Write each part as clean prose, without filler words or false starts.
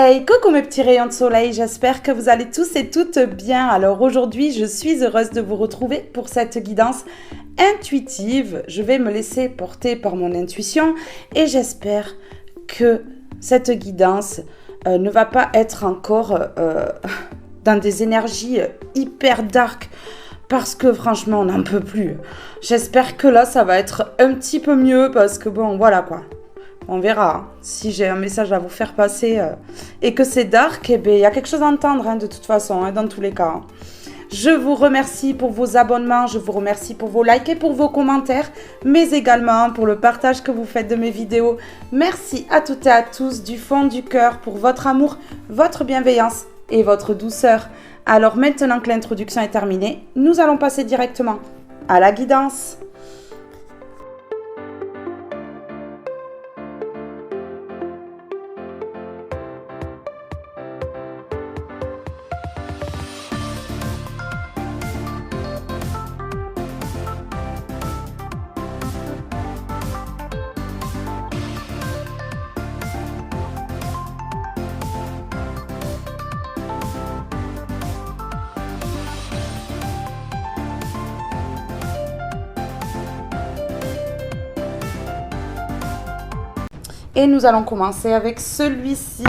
Hey, coucou mes petits rayons de soleil, j'espère que vous allez tous et toutes bien. Alors aujourd'hui, je suis heureuse de vous retrouver pour cette guidance intuitive. Je vais me laisser porter par mon intuition et j'espère que cette guidance ne va pas être encore dans des énergies hyper dark parce que franchement, on n'en peut plus. J'espère que là, ça va être un petit peu mieux parce que bon, voilà quoi. On verra hein. Si j'ai un message à vous faire passer et que c'est dark, eh ben, il y a quelque chose à entendre hein, de toute façon, hein, dans tous les cas. Hein. Je vous remercie pour vos abonnements, je vous remercie pour vos likes et pour vos commentaires, mais également pour le partage que vous faites de mes vidéos. Merci à toutes et à tous du fond du cœur pour votre amour, votre bienveillance et votre douceur. Alors maintenant que l'introduction est terminée, nous allons passer directement à la guidance. Et nous allons commencer avec celui-ci.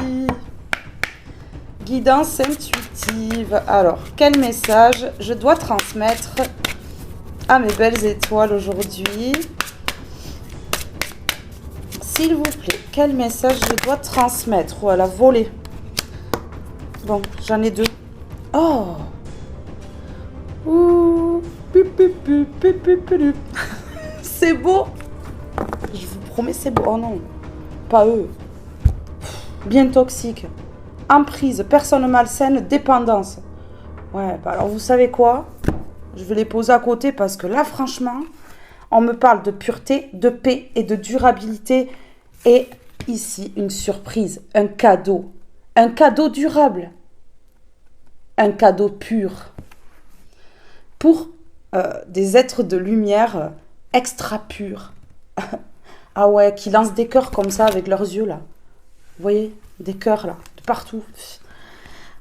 Guidance intuitive. Alors, quel message je dois transmettre à mes belles étoiles aujourd'hui? S'il vous plaît, quel message je dois transmettre? Oh, elle a volé. Bon, j'en ai deux. Oh! Ouh! C'est beau! Je vous promets, c'est beau. Oh non! Pas eux. Bien toxique. Emprise, personne malsaine, dépendance. Ouais, bah alors vous savez quoi? Je vais les poser à côté parce que là, franchement, on me parle de pureté, de paix et de durabilité. Et ici, une surprise, un cadeau. Un cadeau durable. Un cadeau pur. Pour des êtres de lumière extra purs. Ah ouais, qui lancent des cœurs comme ça avec leurs yeux là. Vous voyez, des cœurs là, de partout.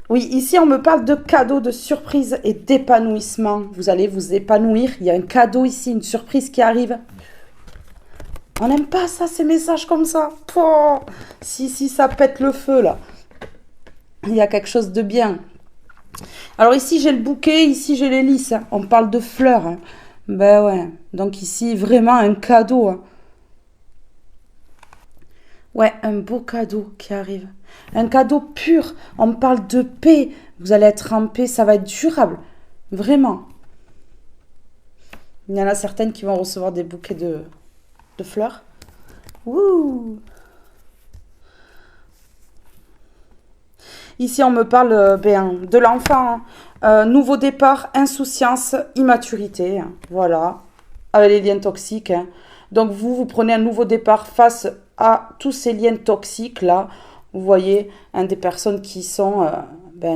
Oui, ici on me parle de cadeaux, de surprise et d'épanouissement. Vous allez vous épanouir. Il y a un cadeau ici, une surprise qui arrive. On n'aime pas ça, ces messages comme ça. Pouah, si, ça pète le feu là. Il y a quelque chose de bien. Alors ici j'ai le bouquet, ici j'ai les lys. Hein. On parle de fleurs. Hein. Ben ouais, donc ici vraiment un cadeau. Hein. Ouais, un beau cadeau qui arrive. Un cadeau pur. On me parle de paix. Vous allez être en paix. Ça va être durable. Vraiment. Il y en a certaines qui vont recevoir des bouquets de fleurs. Ouh. Ici, on me parle de l'enfant. Nouveau départ, insouciance, immaturité. Hein. Voilà. Avec les liens toxiques. Hein. Donc, vous prenez un nouveau départ face à tous ces liens toxiques là, vous voyez, hein, des personnes qui sont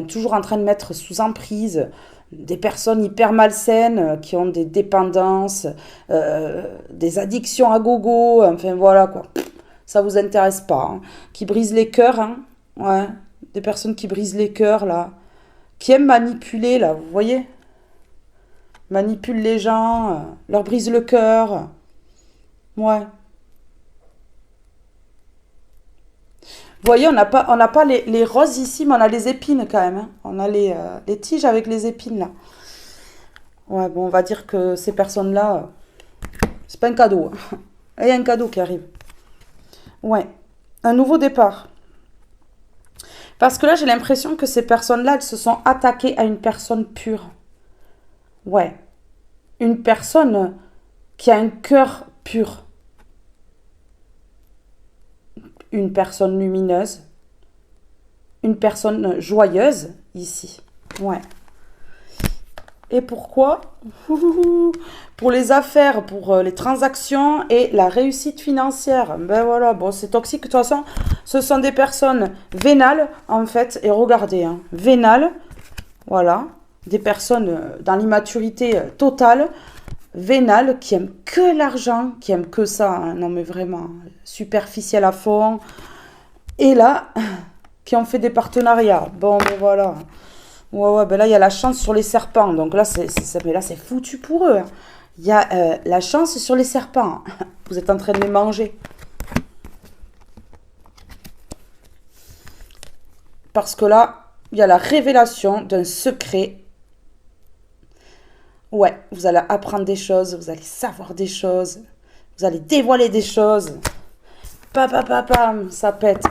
toujours en train de mettre sous emprise, des personnes hyper malsaines qui ont des dépendances, des addictions à gogo, enfin voilà quoi, ça vous intéresse pas, hein. Qui brisent les cœurs, hein. Ouais, des personnes qui brisent les cœurs là, qui aiment manipuler là, vous voyez, manipulent les gens, leur brisent le cœur, ouais. Vous voyez, on n'a pas les roses ici, mais on a les épines quand même. Hein. On a les tiges avec les épines là. Ouais, bon, on va dire que ces personnes-là, c'est pas un cadeau. Hein. Il y a un cadeau qui arrive. Ouais, un nouveau départ. Parce que là, j'ai l'impression que ces personnes-là, elles se sont attaquées à une personne pure. Ouais, une personne qui a un cœur pur. Une personne lumineuse, une personne joyeuse, ici. Ouais. Et pourquoi? Pour les affaires, pour les transactions et la réussite financière. Ben voilà, bon, c'est toxique. De toute façon, ce sont des personnes vénales, en fait. Et regardez, hein, vénales, voilà. Des personnes dans l'immaturité totale, vénales, qui aiment que l'argent, qui aiment que ça. Hein, non, mais vraiment, superficiel à fond. Et là, qui ont fait des partenariats. Bon, ben voilà. Ouais, ben là, il y a la chance sur les serpents. Donc là, mais là, c'est foutu pour eux. Hein. Il y a la chance sur les serpents. Vous êtes en train de les manger. Parce que là, il y a la révélation d'un secret. Ouais, vous allez apprendre des choses, vous allez savoir des choses, vous allez dévoiler des choses. Pam, ça pète.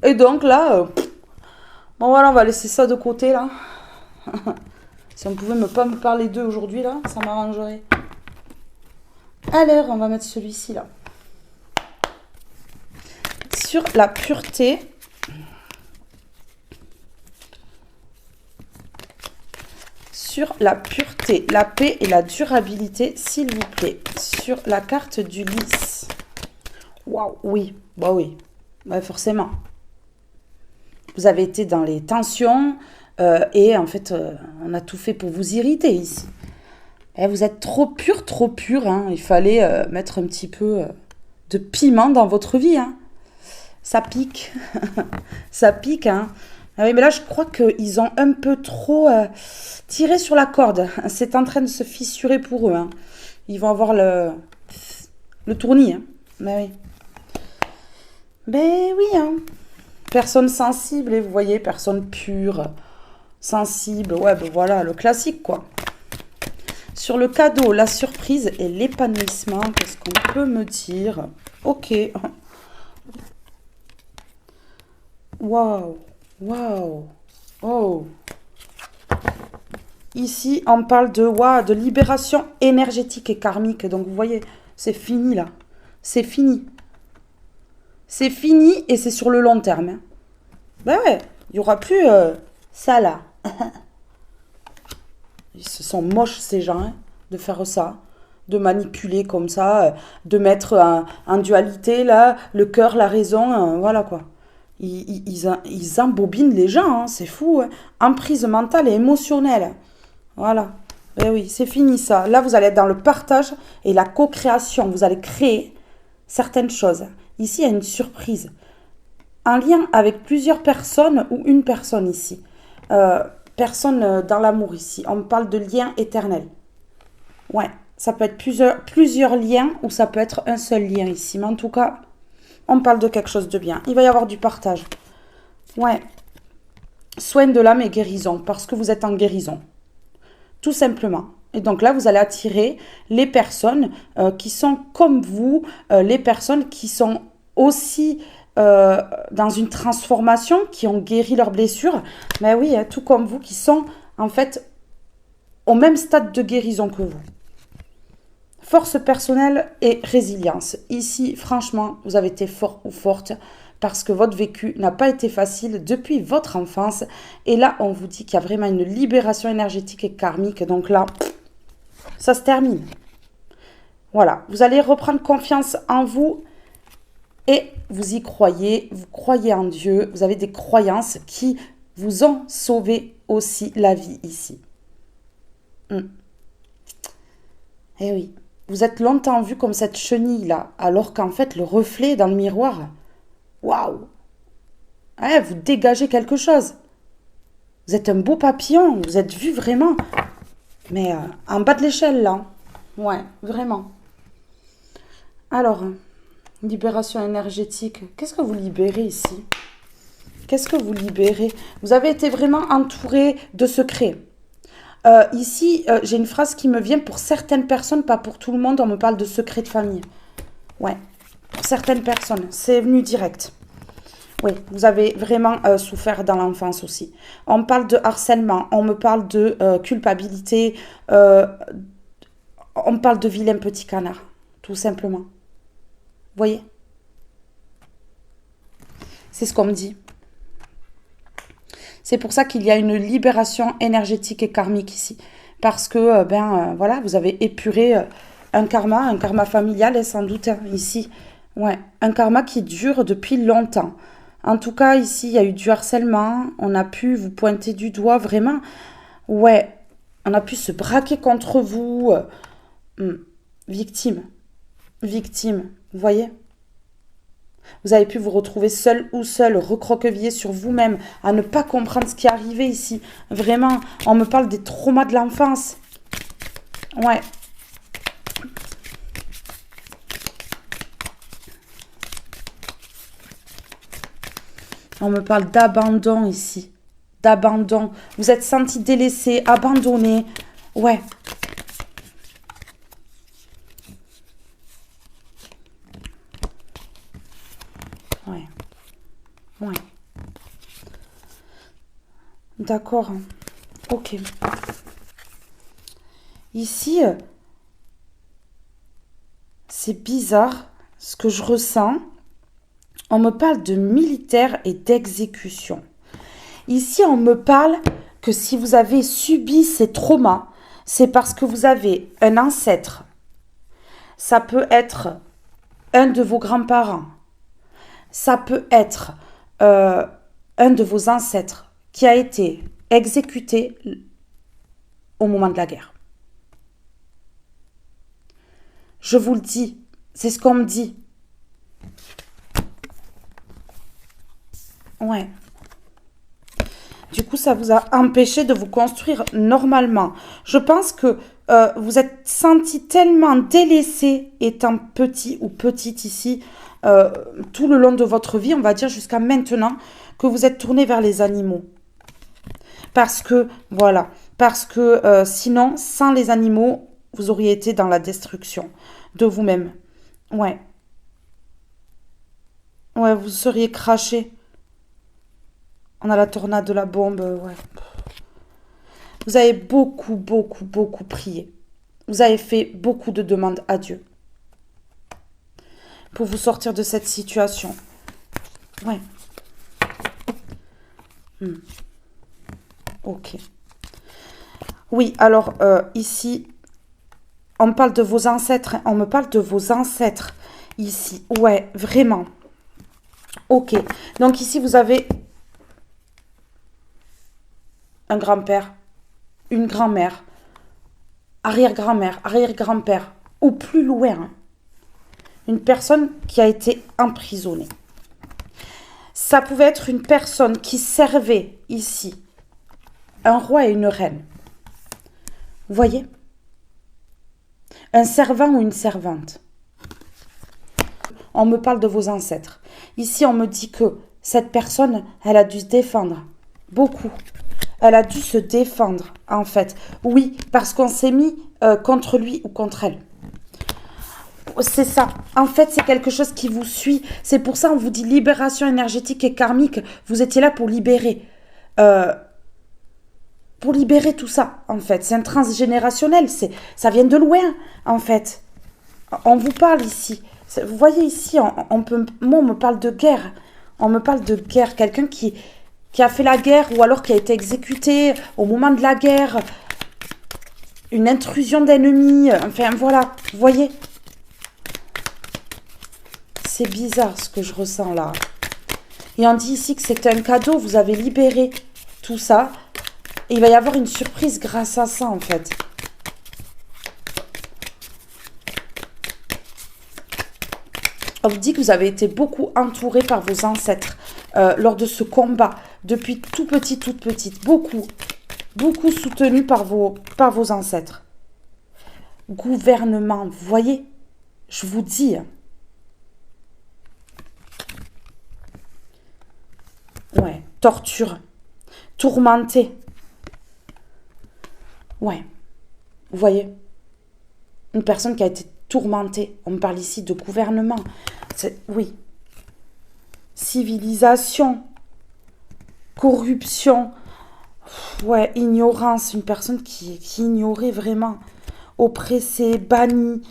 Et donc là, bon voilà, on va laisser ça de côté là. Si on pouvait pas me parler d'eux aujourd'hui là, ça m'arrangerait. Alors, on va mettre celui-ci là. Sur la pureté. Sur la pureté, la paix et la durabilité, s'il vous plaît. Sur la carte du lys. Waouh, oui, bah oui, ouais, forcément. Vous avez été dans les tensions et en fait, on a tout fait pour vous irriter ici. Et vous êtes trop pur, hein. Il fallait mettre un petit peu de piment dans votre vie. Hein. Ça pique, ça pique, hein. Ah oui, mais là, je crois qu'ils ont un peu trop tiré sur la corde. C'est en train de se fissurer pour eux. Hein. Ils vont avoir le tournis. Hein. Ben oui. Ben oui, hein. Personne sensible, et vous voyez, personne pure, sensible. Ouais, ben voilà, le classique, quoi. Sur le cadeau, la surprise et l'épanouissement, qu'est-ce qu'on peut me dire? Ok. Waouh. Waouh. Oh. Ici, on parle de libération énergétique et karmique. Donc, vous voyez, c'est fini, là. C'est fini. C'est fini et c'est sur le long terme. Hein. Ben ouais, il n'y aura plus ça, là. Ils se sont moches, ces gens, hein, de faire ça. De manipuler comme ça, de mettre en dualité, là, le cœur, la raison, voilà, quoi. Ils embobinent les gens, hein, c'est fou. Hein. Emprise mentale et émotionnelle. Voilà. Eh oui, c'est fini ça. Là, vous allez être dans le partage et la co-création. Vous allez créer certaines choses. Ici, il y a une surprise. Un lien avec plusieurs personnes ou une personne ici. Personne dans l'amour ici. On parle de lien éternel. Ouais, ça peut être plusieurs liens ou ça peut être un seul lien ici. Mais en tout cas... On parle de quelque chose de bien. Il va y avoir du partage. Ouais. Soin de l'âme et guérison. Parce que vous êtes en guérison. Tout simplement. Et donc là, vous allez attirer les personnes qui sont comme vous. Les personnes qui sont aussi dans une transformation. Qui ont guéri leurs blessures. Mais oui, hein, tout comme vous. Qui sont en fait au même stade de guérison que vous. Force personnelle et résilience. Ici, franchement, vous avez été fort ou forte parce que votre vécu n'a pas été facile depuis votre enfance. Et là, on vous dit qu'il y a vraiment une libération énergétique et karmique. Donc là, ça se termine. Voilà, vous allez reprendre confiance en vous et vous y croyez. Vous croyez en Dieu. Vous avez des croyances qui vous ont sauvé aussi la vie ici. Eh oui. Vous êtes longtemps vu comme cette chenille-là, alors qu'en fait, le reflet dans le miroir, waouh! Ouais, vous dégagez quelque chose. Vous êtes un beau papillon, vous êtes vu vraiment. Mais en bas de l'échelle, là. Ouais, vraiment. Alors, libération énergétique. Qu'est-ce que vous libérez ici? Qu'est-ce que vous libérez? Vous avez été vraiment entouré de secrets. Ici, j'ai une phrase qui me vient pour certaines personnes, pas pour tout le monde. On me parle de secret de famille. Ouais, pour certaines personnes. C'est venu direct. Oui, vous avez vraiment souffert dans l'enfance aussi. On me parle de harcèlement. On me parle de culpabilité. On me parle de vilain petit canard. Tout simplement. Vous voyez? C'est ce qu'on me dit. C'est pour ça qu'il y a une libération énergétique et karmique ici. Parce que, voilà, vous avez épuré un karma familial, sans doute, hein, ici. Ouais, un karma qui dure depuis longtemps. En tout cas, ici, il y a eu du harcèlement. On a pu vous pointer du doigt, vraiment. Ouais, on a pu se braquer contre vous. Victime. Victime, vous voyez? Vous avez pu vous retrouver seul ou seul, recroquevillé sur vous-même, à ne pas comprendre ce qui est arrivé ici. Vraiment, on me parle des traumas de l'enfance. Ouais. On me parle d'abandon ici. D'abandon. Vous êtes senti délaissé, abandonné. Ouais. Ouais. Ouais. D'accord. Ok. Ici, c'est bizarre ce que je ressens. On me parle de militaire et d'exécution. Ici, on me parle que si vous avez subi ces traumas, c'est parce que vous avez un ancêtre. Ça peut être un de vos grands-parents. Ça peut être un de vos ancêtres qui a été exécuté au moment de la guerre. Je vous le dis, c'est ce qu'on me dit. Ouais. Du coup, ça vous a empêché de vous construire normalement. Je pense que vous êtes senti tellement délaissé étant petit ou petite ici, tout le long de votre vie, on va dire jusqu'à maintenant, que vous êtes tourné vers les animaux. Parce que, voilà, parce que sinon, sans les animaux, vous auriez été dans la destruction de vous-même. Ouais, ouais, vous seriez craché. On a la tornade de la bombe, ouais. Vous avez beaucoup, beaucoup, beaucoup prié. Vous avez fait beaucoup de demandes à Dieu pour vous sortir de cette situation. Ouais. Ok. Oui, alors ici, on me parle de vos ancêtres. On me parle de vos ancêtres ici. Ouais, vraiment. Ok. Donc ici, vous avez un grand-père, une grand-mère, arrière-grand-mère, arrière-grand-père, ou plus loin, une personne qui a été emprisonnée. Ça pouvait être une personne qui servait ici un roi et une reine. Vous voyez? Un servant ou une servante. On me parle de vos ancêtres. Ici, on me dit que cette personne, elle a dû se défendre. Beaucoup. Elle a dû se défendre, en fait. Oui, parce qu'on s'est mis contre lui ou contre elle. C'est ça. En fait, c'est quelque chose qui vous suit. C'est pour ça qu'on vous dit libération énergétique et karmique. Vous étiez là pour libérer. Pour libérer tout ça, en fait. C'est un transgénérationnel. Ça vient de loin, en fait. On vous parle ici. Vous voyez ici, moi, on me parle de guerre. On me parle de guerre. Quelqu'un qui a fait la guerre ou alors qui a été exécuté au moment de la guerre. Une intrusion d'ennemis. Enfin, voilà. Vous voyez? C'est bizarre ce que je ressens là. Et on dit ici que c'est un cadeau. Vous avez libéré tout ça. Et il va y avoir une surprise grâce à ça, en fait. On vous dit que vous avez été beaucoup entouré par vos ancêtres lors de ce combat. Depuis tout petit, toute petite. Beaucoup. Beaucoup soutenu par vos ancêtres. Gouvernement. Vous voyez? Je vous dis. Ouais. Torture. Tourmenté. Ouais. Vous voyez? Une personne qui a été tourmentée. On me parle ici de gouvernement. Oui. Civilisation. Corruption. Ouais, ignorance. Une personne qui ignorait vraiment. Oppressée, bannie.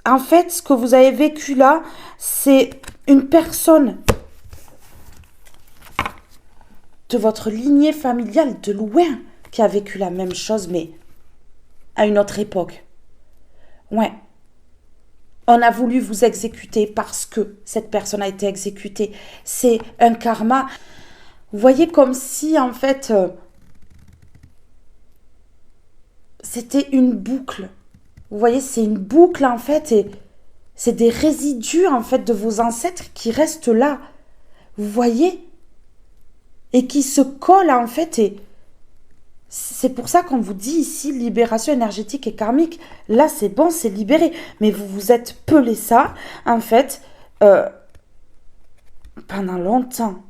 En fait, ce que vous avez vécu là, c'est une personne de votre lignée familiale de loin qui a vécu la même chose, mais à une autre époque. Ouais. On a voulu vous exécuter parce que cette personne a été exécutée. C'est un karma. Vous voyez, comme si, en fait, c'était une boucle. Vous voyez, c'est une boucle, en fait, et C'est des résidus, en fait, de vos ancêtres qui restent là. Vous voyez? Et qui se collent, en fait. Et c'est pour ça qu'on vous dit ici libération énergétique et karmique. Là, c'est bon, c'est libéré. Mais vous vous êtes pelé ça, en fait, pendant longtemps.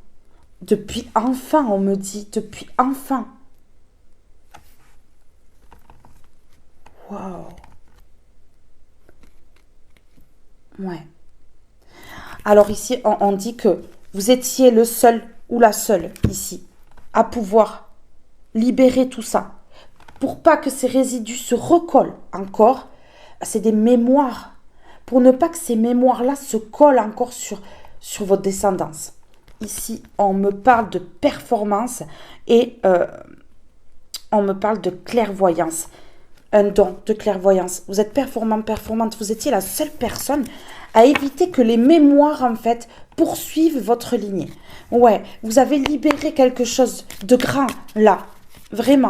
Depuis enfant, on me dit. Depuis enfant. Waouh. Ouais. Alors ici, on dit que vous étiez le seul ou la seule ici à pouvoir libérer tout ça. Pour pas que ces résidus se recollent encore, c'est des mémoires. Pour ne pas que ces mémoires-là se collent encore sur votre descendance. Ici, on me parle de performance et on me parle de clairvoyance. Un don de clairvoyance. Vous êtes performante. Vous étiez la seule personne à éviter que les mémoires, en fait, poursuivent votre lignée. Ouais, vous avez libéré quelque chose de grand, là. Vraiment.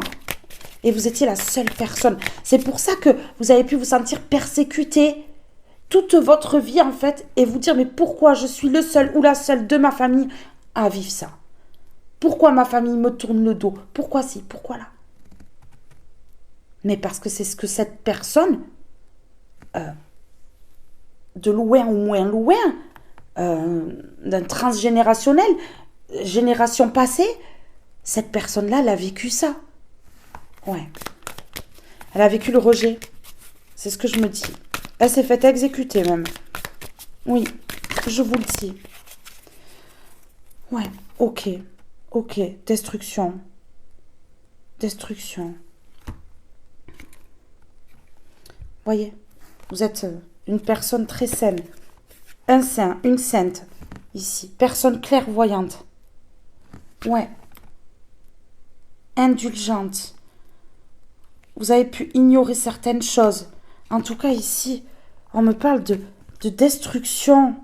Et vous étiez la seule personne. C'est pour ça que vous avez pu vous sentir persécuté toute votre vie, en fait, et vous dire, mais pourquoi je suis le seul ou la seule de ma famille à vivre ça? Pourquoi ma famille me tourne le dos? Pourquoi ci? Pourquoi là? Mais parce que c'est ce que cette personne, de loin ou moins loin, d'un transgénérationnel, génération passée, cette personne-là, elle a vécu ça. Ouais. Elle a vécu le rejet. C'est ce que je me dis. Elle s'est faite exécuter même. Oui, je vous le dis. Ouais, ok. Ok, destruction. Destruction. Voyez, vous êtes une personne très saine. Un saint, une sainte, ici. Personne clairvoyante. Ouais. Indulgente. Vous avez pu ignorer certaines choses. En tout cas, ici, on me parle de destruction,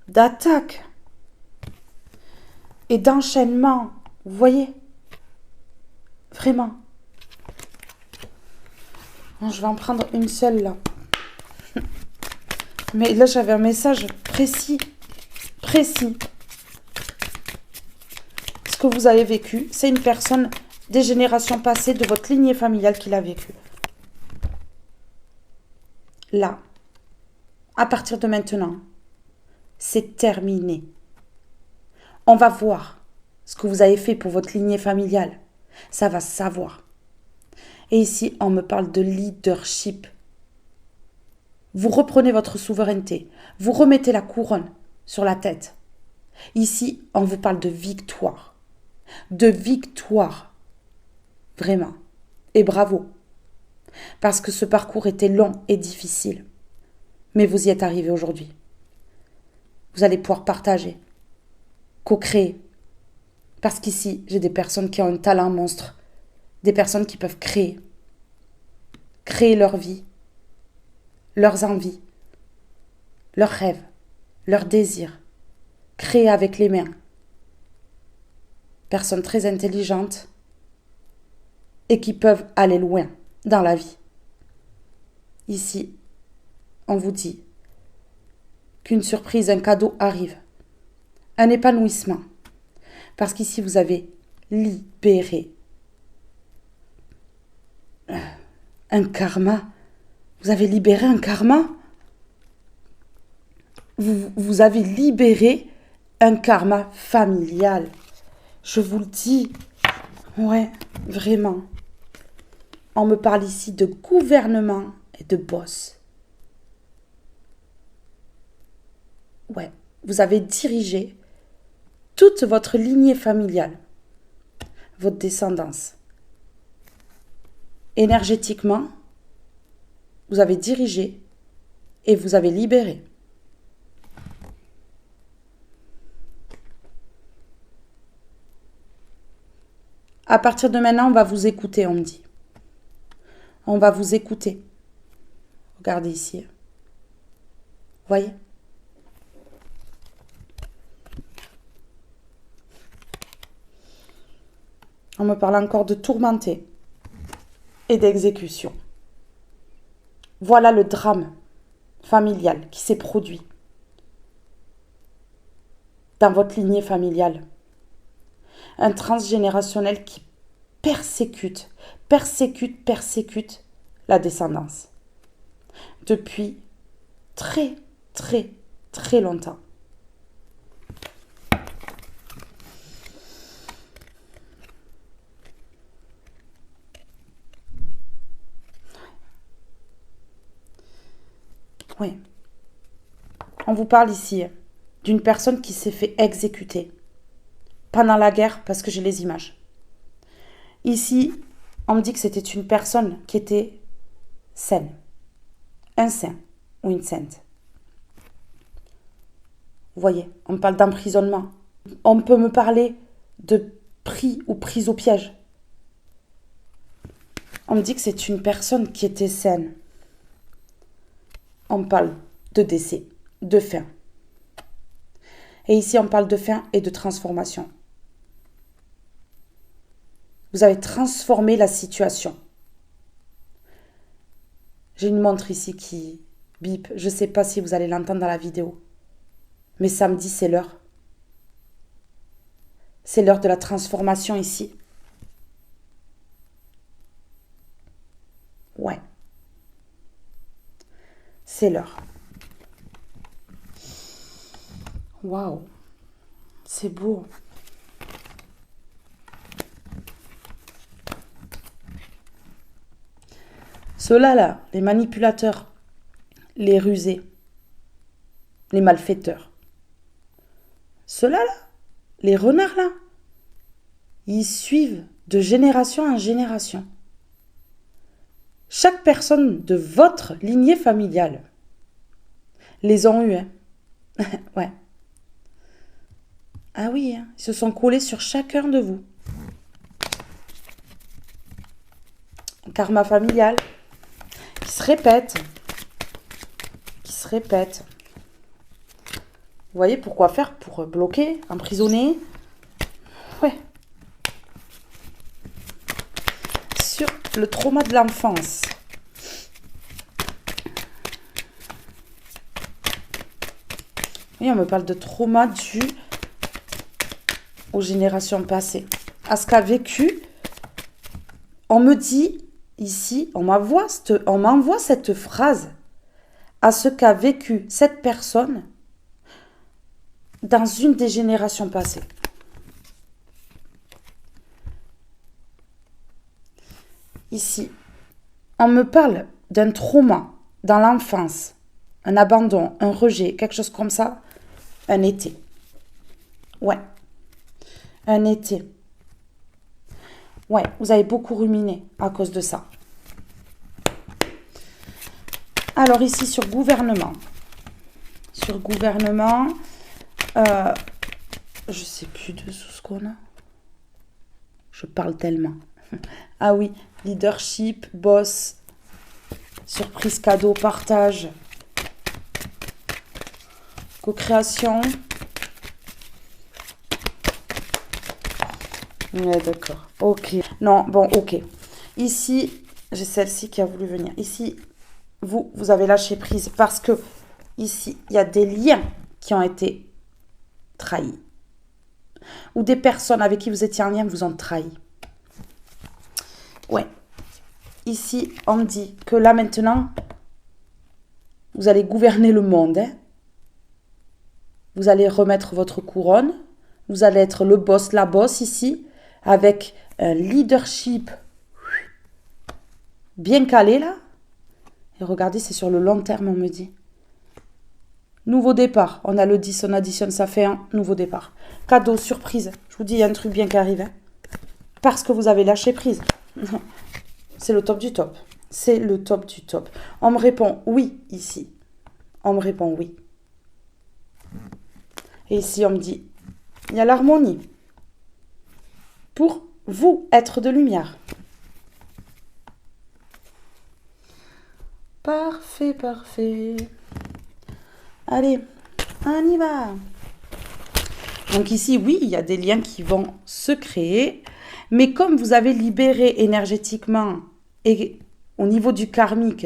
d'attaque et d'enchaînement. Vous voyez? Vraiment. Bon, je vais en prendre une seule, là. Mais là, j'avais un message précis. Précis. Ce que vous avez vécu, c'est une personne des générations passées de votre lignée familiale qui l'a vécu. Là, à partir de maintenant, c'est terminé. On va voir ce que vous avez fait pour votre lignée familiale. Ça va savoir. Et ici, on me parle de leadership. Vous reprenez votre souveraineté. Vous remettez la couronne sur la tête. Ici, on vous parle de victoire. De victoire. Vraiment. Et bravo. Parce que ce parcours était long et difficile. Mais vous y êtes arrivé aujourd'hui. Vous allez pouvoir partager, co-créer. Parce qu'ici, j'ai des personnes qui ont un talent monstre. Des personnes qui peuvent créer. Créer leur vie, leurs envies, leurs rêves, leurs désirs. Créer avec les mains. Personnes très intelligentes et qui peuvent aller loin dans la vie. Ici, on vous dit qu'une surprise, un cadeau arrive. Un épanouissement. Parce qu'ici, vous avez libéré un karma. Vous avez libéré un karma. Vous avez libéré un karma familial. Je vous le dis. Ouais, vraiment. On me parle ici de gouvernement et de boss. Ouais, vous avez dirigé toute votre lignée familiale, votre descendance. Énergétiquement, vous avez dirigé et vous avez libéré. À partir de maintenant, on va vous écouter, on me dit. On va vous écouter. Regardez ici. Voyez? On me parle encore de tourmenter et d'exécution. Voilà le drame familial qui s'est produit dans votre lignée familiale. Un transgénérationnel qui persécute la descendance depuis très, très, très longtemps. Oui. On vous parle ici d'une personne qui s'est fait exécuter pendant la guerre parce que j'ai les images. Ici, on me dit que c'était une personne qui était saine. Un saint ou une sainte. Vous voyez, on me parle d'emprisonnement. On peut me parler de pris ou prise au piège. On me dit que c'est une personne qui était saine. On me parle de décès, de fin. Et ici, on parle de fin et de transformation. Vous avez transformé la situation. J'ai une montre ici qui bip. Je ne sais pas si vous allez l'entendre dans la vidéo. Mais samedi, c'est l'heure. C'est l'heure de la transformation ici. Ouais. C'est l'heure. Waouh. C'est beau. Ceux-là, là, les manipulateurs, les rusés, les malfaiteurs. Ceux-là, là, les renards, là, ils suivent de génération en génération. Chaque personne de votre lignée familiale les ont eus. Hein. Ouais. Ah oui, hein, ils se sont collés sur chacun de vous. Karma familial qui se répète. Vous voyez pourquoi faire pour bloquer, emprisonner. Ouais. Sur le trauma de l'enfance. Oui, on me parle de trauma dû aux générations passées. À ce qu'a vécu, on me dit ici, on m'envoie cette phrase. À ce qu'a vécu cette personne dans une des générations passées. Ici, on me parle d'un trauma dans l'enfance, un abandon, un rejet, quelque chose comme ça, un été. Ouais, un été. Ouais, vous avez beaucoup ruminé à cause de ça. Alors ici, sur gouvernement. Sur gouvernement, je sais plus de ce qu'on a. Je parle tellement. Ah oui, leadership, boss, surprise, cadeau, partage, co-création. Ouais, d'accord. Ok. Non, bon, ok. Ici, j'ai celle-ci qui a voulu venir. Ici, vous avez lâché prise parce que ici, il y a des liens qui ont été trahis. Ou des personnes avec qui vous étiez en lien vous ont trahi. Ouais. Ici, on me dit que là, maintenant, vous allez gouverner le monde. Hein. Vous allez remettre votre couronne. Vous allez être le boss, la boss ici, avec un leadership bien calé, là. Et regardez, c'est sur le long terme, on me dit. Nouveau départ. On a le 10, on additionne, ça fait un nouveau départ. Cadeau, surprise. Je vous dis, il y a un truc bien qui arrive. Hein. Parce que vous avez lâché prise. C'est le top du top. C'est le top du top. On me répond oui, ici. On me répond oui. Et ici, on me dit, il y a l'harmonie. Pour vous, être de lumière. Parfait, parfait. Allez, on y va. Donc ici, oui, il y a des liens qui vont se créer. Mais comme vous avez libéré énergétiquement et au niveau du karmique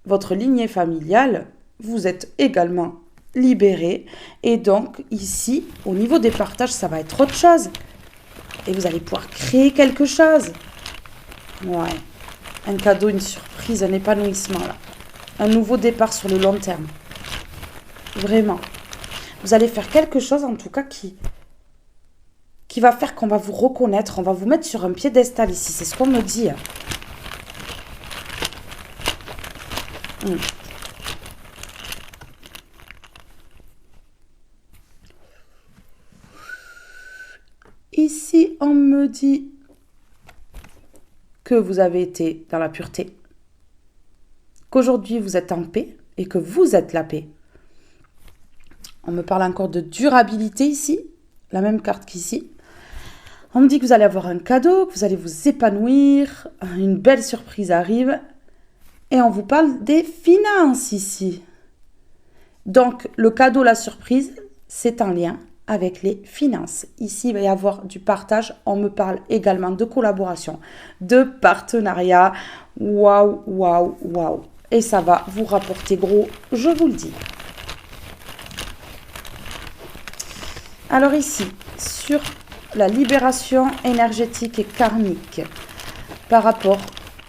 votre lignée familiale, vous êtes également libéré. Et donc, ici, au niveau des partages, ça va être autre chose. Et vous allez pouvoir créer quelque chose. Ouais. Un cadeau, une surprise, un épanouissement, là. Un nouveau départ sur le long terme. Vraiment. Vous allez faire quelque chose, en tout cas, qui va faire qu'on va vous reconnaître. On va vous mettre sur un piédestal ici. C'est ce qu'on me dit. Ici, on me dit que vous avez été dans la pureté, qu'aujourd'hui vous êtes en paix et que vous êtes la paix. On me parle encore de durabilité ici, la même carte qu'ici. On me dit que vous allez avoir un cadeau, que vous allez vous épanouir, une belle surprise arrive. Et on vous parle des finances ici. Donc, le cadeau, la surprise, c'est en lien avec les finances. Ici, il va y avoir du partage. On me parle également de collaboration, de partenariat. Waouh, waouh, waouh. Et ça va vous rapporter gros, je vous le dis. Alors ici, sur la libération énergétique et karmique par rapport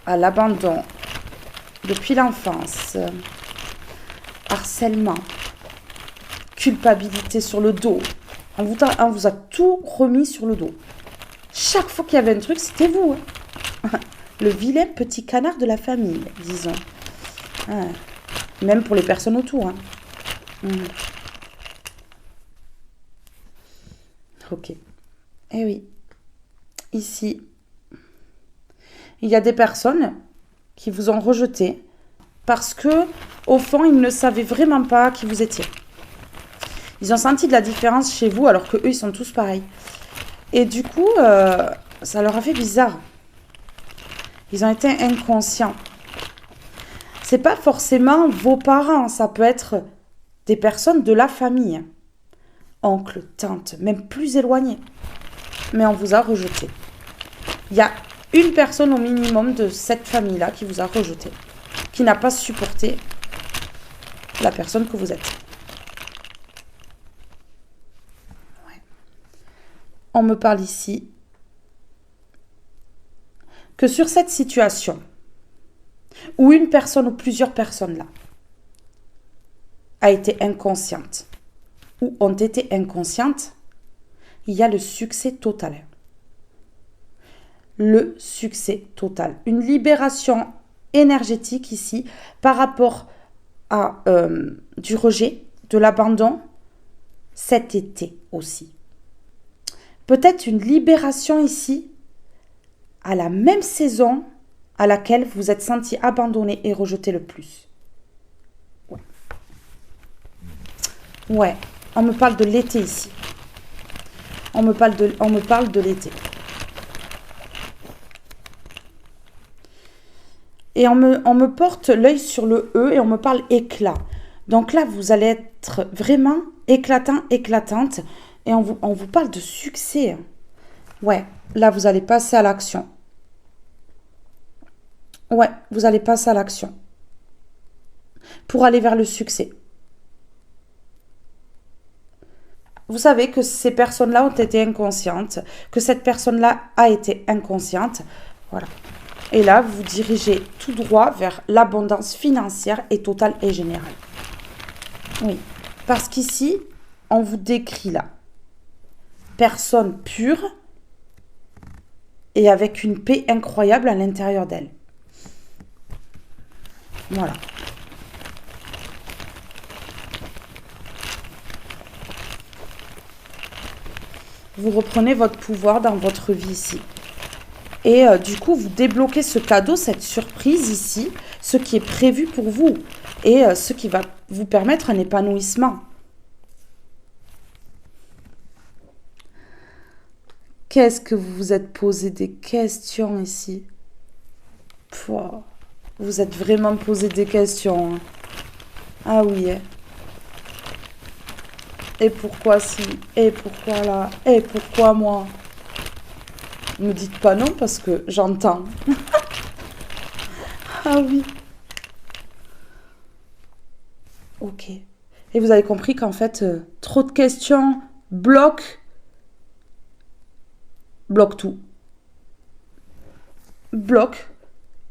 à l'abandon depuis l'enfance, harcèlement, culpabilité sur le dos. On vous a tout remis sur le dos. Chaque fois qu'il y avait un truc, c'était vous. Le vilain petit canard de la famille, disons. Même pour les personnes autour. Ok. Eh oui. Ici, il y a des personnes qui vous ont rejeté parce que, au fond, ils ne savaient vraiment pas qui vous étiez. Ils ont senti de la différence chez vous alors que eux, ils sont tous pareils. Et du coup, ça leur a fait bizarre. Ils ont été inconscients. C'est pas forcément vos parents, ça peut être des personnes de la famille. Oncle, tante, même plus éloignées. Mais on vous a rejeté. Il y a une personne au minimum de cette famille-là qui vous a rejeté, qui n'a pas supporté la personne que vous êtes. Ouais. On me parle ici que sur cette situation, où une personne ou plusieurs personnes là a été inconsciente, ou ont été inconscientes, il y a le succès total. Le succès total. Une libération énergétique ici par rapport à du rejet, de l'abandon, cet été aussi. Peut-être une libération ici à la même saison à laquelle vous vous êtes senti abandonné et rejeté le plus. Ouais, on me parle de l'été ici. On me parle de l'été. Et on me porte l'œil sur le E et on me parle éclat. Donc là, vous allez être vraiment éclatant, éclatante. Et on vous parle de succès. Ouais, là, vous allez passer à l'action. Ouais, vous allez passer à l'action. Pour aller vers le succès. Vous savez que ces personnes-là ont été inconscientes, que cette personne-là a été inconsciente. Voilà. Et là, vous vous dirigez tout droit vers l'abondance financière et totale et générale. Oui, parce qu'ici, on vous décrit là, personne pure et avec une paix incroyable à l'intérieur d'elle. Voilà. Vous reprenez votre pouvoir dans votre vie ici. Et du coup, vous débloquez ce cadeau, cette surprise ici, ce qui est prévu pour vous. Et ce qui va vous permettre un épanouissement. Qu'est-ce que vous vous êtes posé des questions ici? Pouah, vous êtes vraiment posé des questions. Hein. Ah oui. Hein. Et pourquoi si? Et pourquoi là? Et pourquoi moi? Ne me dites pas non parce que j'entends. Ah oui. Ok. Et vous avez compris qu'en fait, trop de questions bloquent tout. Bloque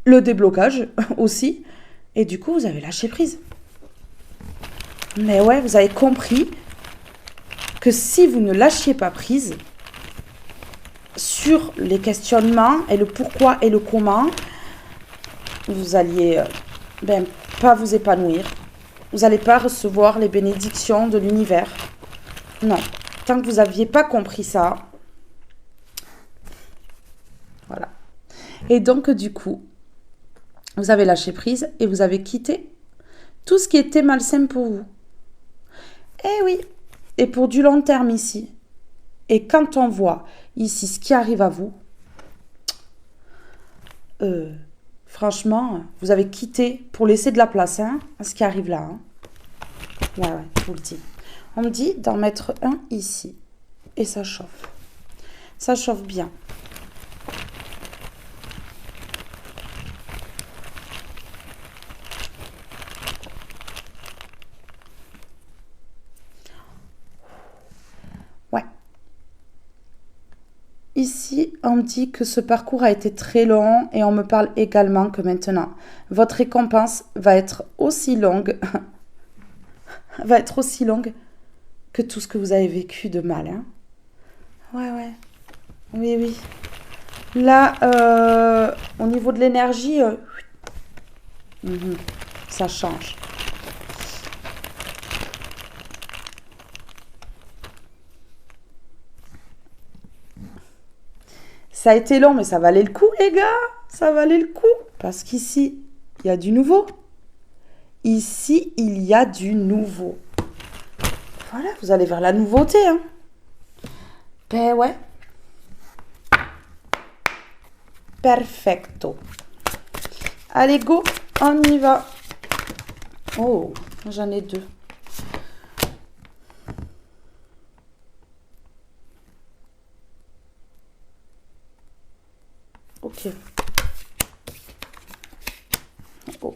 le déblocage aussi. Et du coup, vous avez lâché prise. Mais ouais, vous avez compris que si vous ne lâchiez pas prise sur les questionnements et le pourquoi et le comment, vous alliez pas vous épanouir. Vous n'allez pas recevoir les bénédictions de l'univers. Non. Tant que vous n'aviez pas compris ça. Voilà. Et donc, du coup, vous avez lâché prise et vous avez quitté tout ce qui était malsain pour vous. Eh oui. Et pour du long terme ici. Et quand on voit ici ce qui arrive à vous, franchement, vous avez quitté pour laisser de la place à ce qui arrive là. Ouais, je vous le dis. On me dit d'en mettre un ici. Et ça chauffe. Ça chauffe bien. Ouais. Ici, on me dit que ce parcours a été très long et on me parle également que maintenant, votre récompense va être aussi longue, que tout ce que vous avez vécu de mal. Ouais. Oui. Là, au niveau de l'énergie, ça change. Ça a été long, mais ça valait le coup, les gars. Ça valait le coup. Parce qu'ici, il y a du nouveau. Ici, il y a du nouveau. Voilà, vous allez vers la nouveauté. Ben ouais. Perfecto. Allez, go, on y va. Oh, j'en ai 2. Ok. Oh.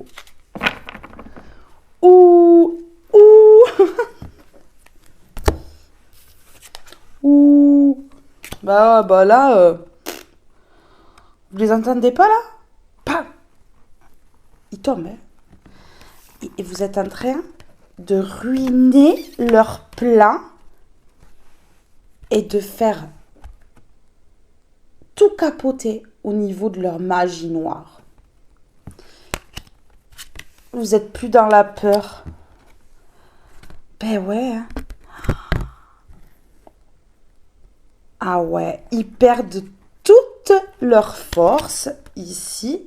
Ouh. Ouh. Bah là, vous les entendez pas là? Pam. Ils tombent. Et vous êtes en train de ruiner leur plan et de faire tout capoter au niveau de leur magie noire. Vous êtes plus dans la peur. Ben ouais. Ah ouais, ils perdent toute leur force ici.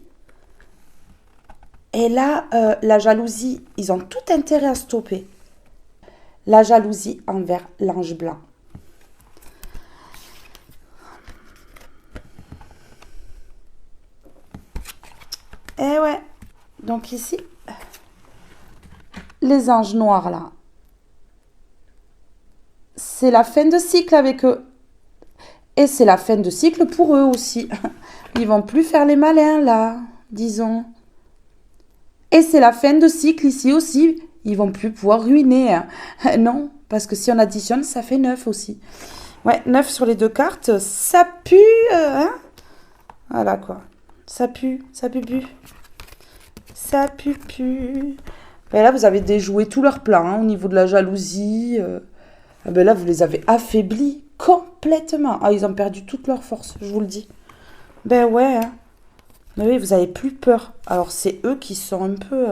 Et là, la jalousie, ils ont tout intérêt à stopper. La jalousie envers l'ange blanc. Eh ouais. Donc ici, les anges noirs là, c'est la fin de cycle avec eux. Et c'est la fin de cycle pour eux aussi. Ils vont plus faire les malins là, disons. Et c'est la fin de cycle ici aussi. Ils vont plus pouvoir ruiner. Non, parce que si on additionne, ça fait 9 aussi. Ouais, 9 sur les 2 cartes, ça pue. Voilà quoi. Ça pue. Ça pue. Ben là, vous avez déjoué tout leur plan au niveau de la jalousie. Ben là, vous les avez affaiblis complètement. Ah, ils ont perdu toute leur force, je vous le dis. Ben ouais. Mais oui, vous avez plus peur. Alors, c'est eux qui sont un peu...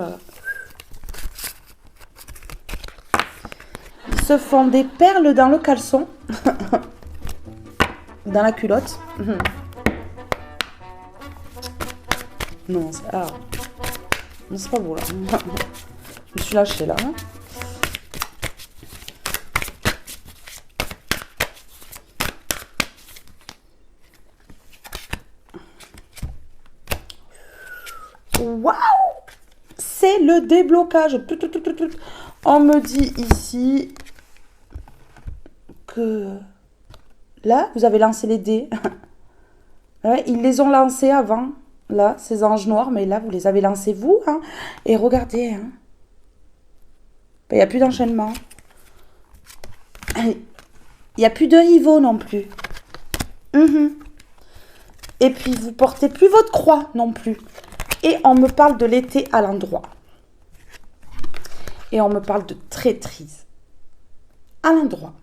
Ils se font des perles dans le caleçon. Dans la culotte. Non, c'est... Ah. Non, c'est pas beau, là. Je me suis lâchée, là. Waouh! C'est le déblocage. On me dit ici que là, vous avez lancé les dés. Ouais, ils les ont lancés avant, là, ces anges noirs, mais là, vous les avez lancés vous. Et regardez. Ben, il n'y a plus d'enchaînement. Il n'y a plus de rivaux non plus. Et puis, vous portez plus votre croix non plus. Et on me parle de l'été à l'endroit. Et on me parle de traîtrise. À l'endroit.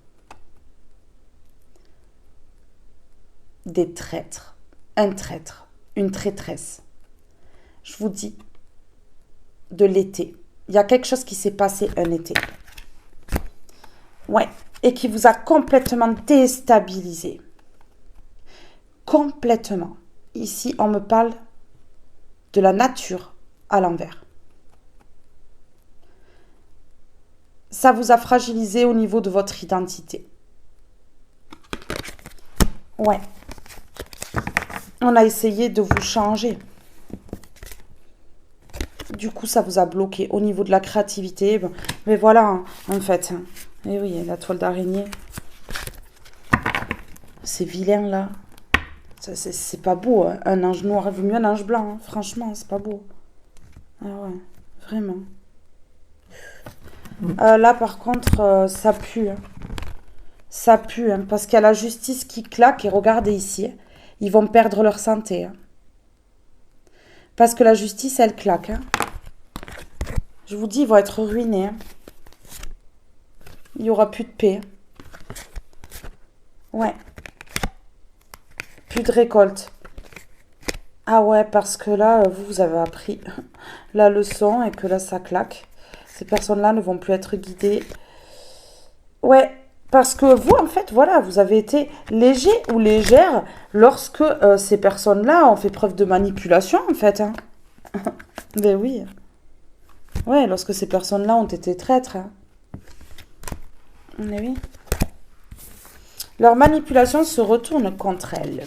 Des traîtres. Un traître. Une traîtresse. Je vous dis, de l'été. Il y a quelque chose qui s'est passé un été. Ouais. Et qui vous a complètement déstabilisé. Complètement. Ici, on me parle de la nature à l'envers. Ça vous a fragilisé au niveau de votre identité. Ouais. On a essayé de vous changer. Du coup, ça vous a bloqué au niveau de la créativité. Mais voilà, en fait. Et oui, la toile d'araignée. C'est vilain, là. C'est pas beau, hein. Un ange noir, il vaut mieux un ange blanc. Hein. Franchement, c'est pas beau. Ah ouais, vraiment. Là, par contre, ça pue. Hein. Ça pue, hein, parce qu'il y a la justice qui claque. Et regardez ici, ils vont perdre leur santé. Hein. Parce que la justice, elle claque. Hein. Je vous dis, ils vont être ruinés. Hein. Il n'y aura plus de paix. Ouais. Plus de récolte. Ah ouais, parce que là, vous avez appris la leçon et que là, ça claque. Ces personnes-là ne vont plus être guidées. Ouais, parce que vous, en fait, voilà, vous avez été léger ou légère lorsque ces personnes-là ont fait preuve de manipulation, en fait. Hein. Ben oui. Ouais, lorsque ces personnes-là ont été traîtres. Hein. Mais oui. Leur manipulation se retourne contre elles.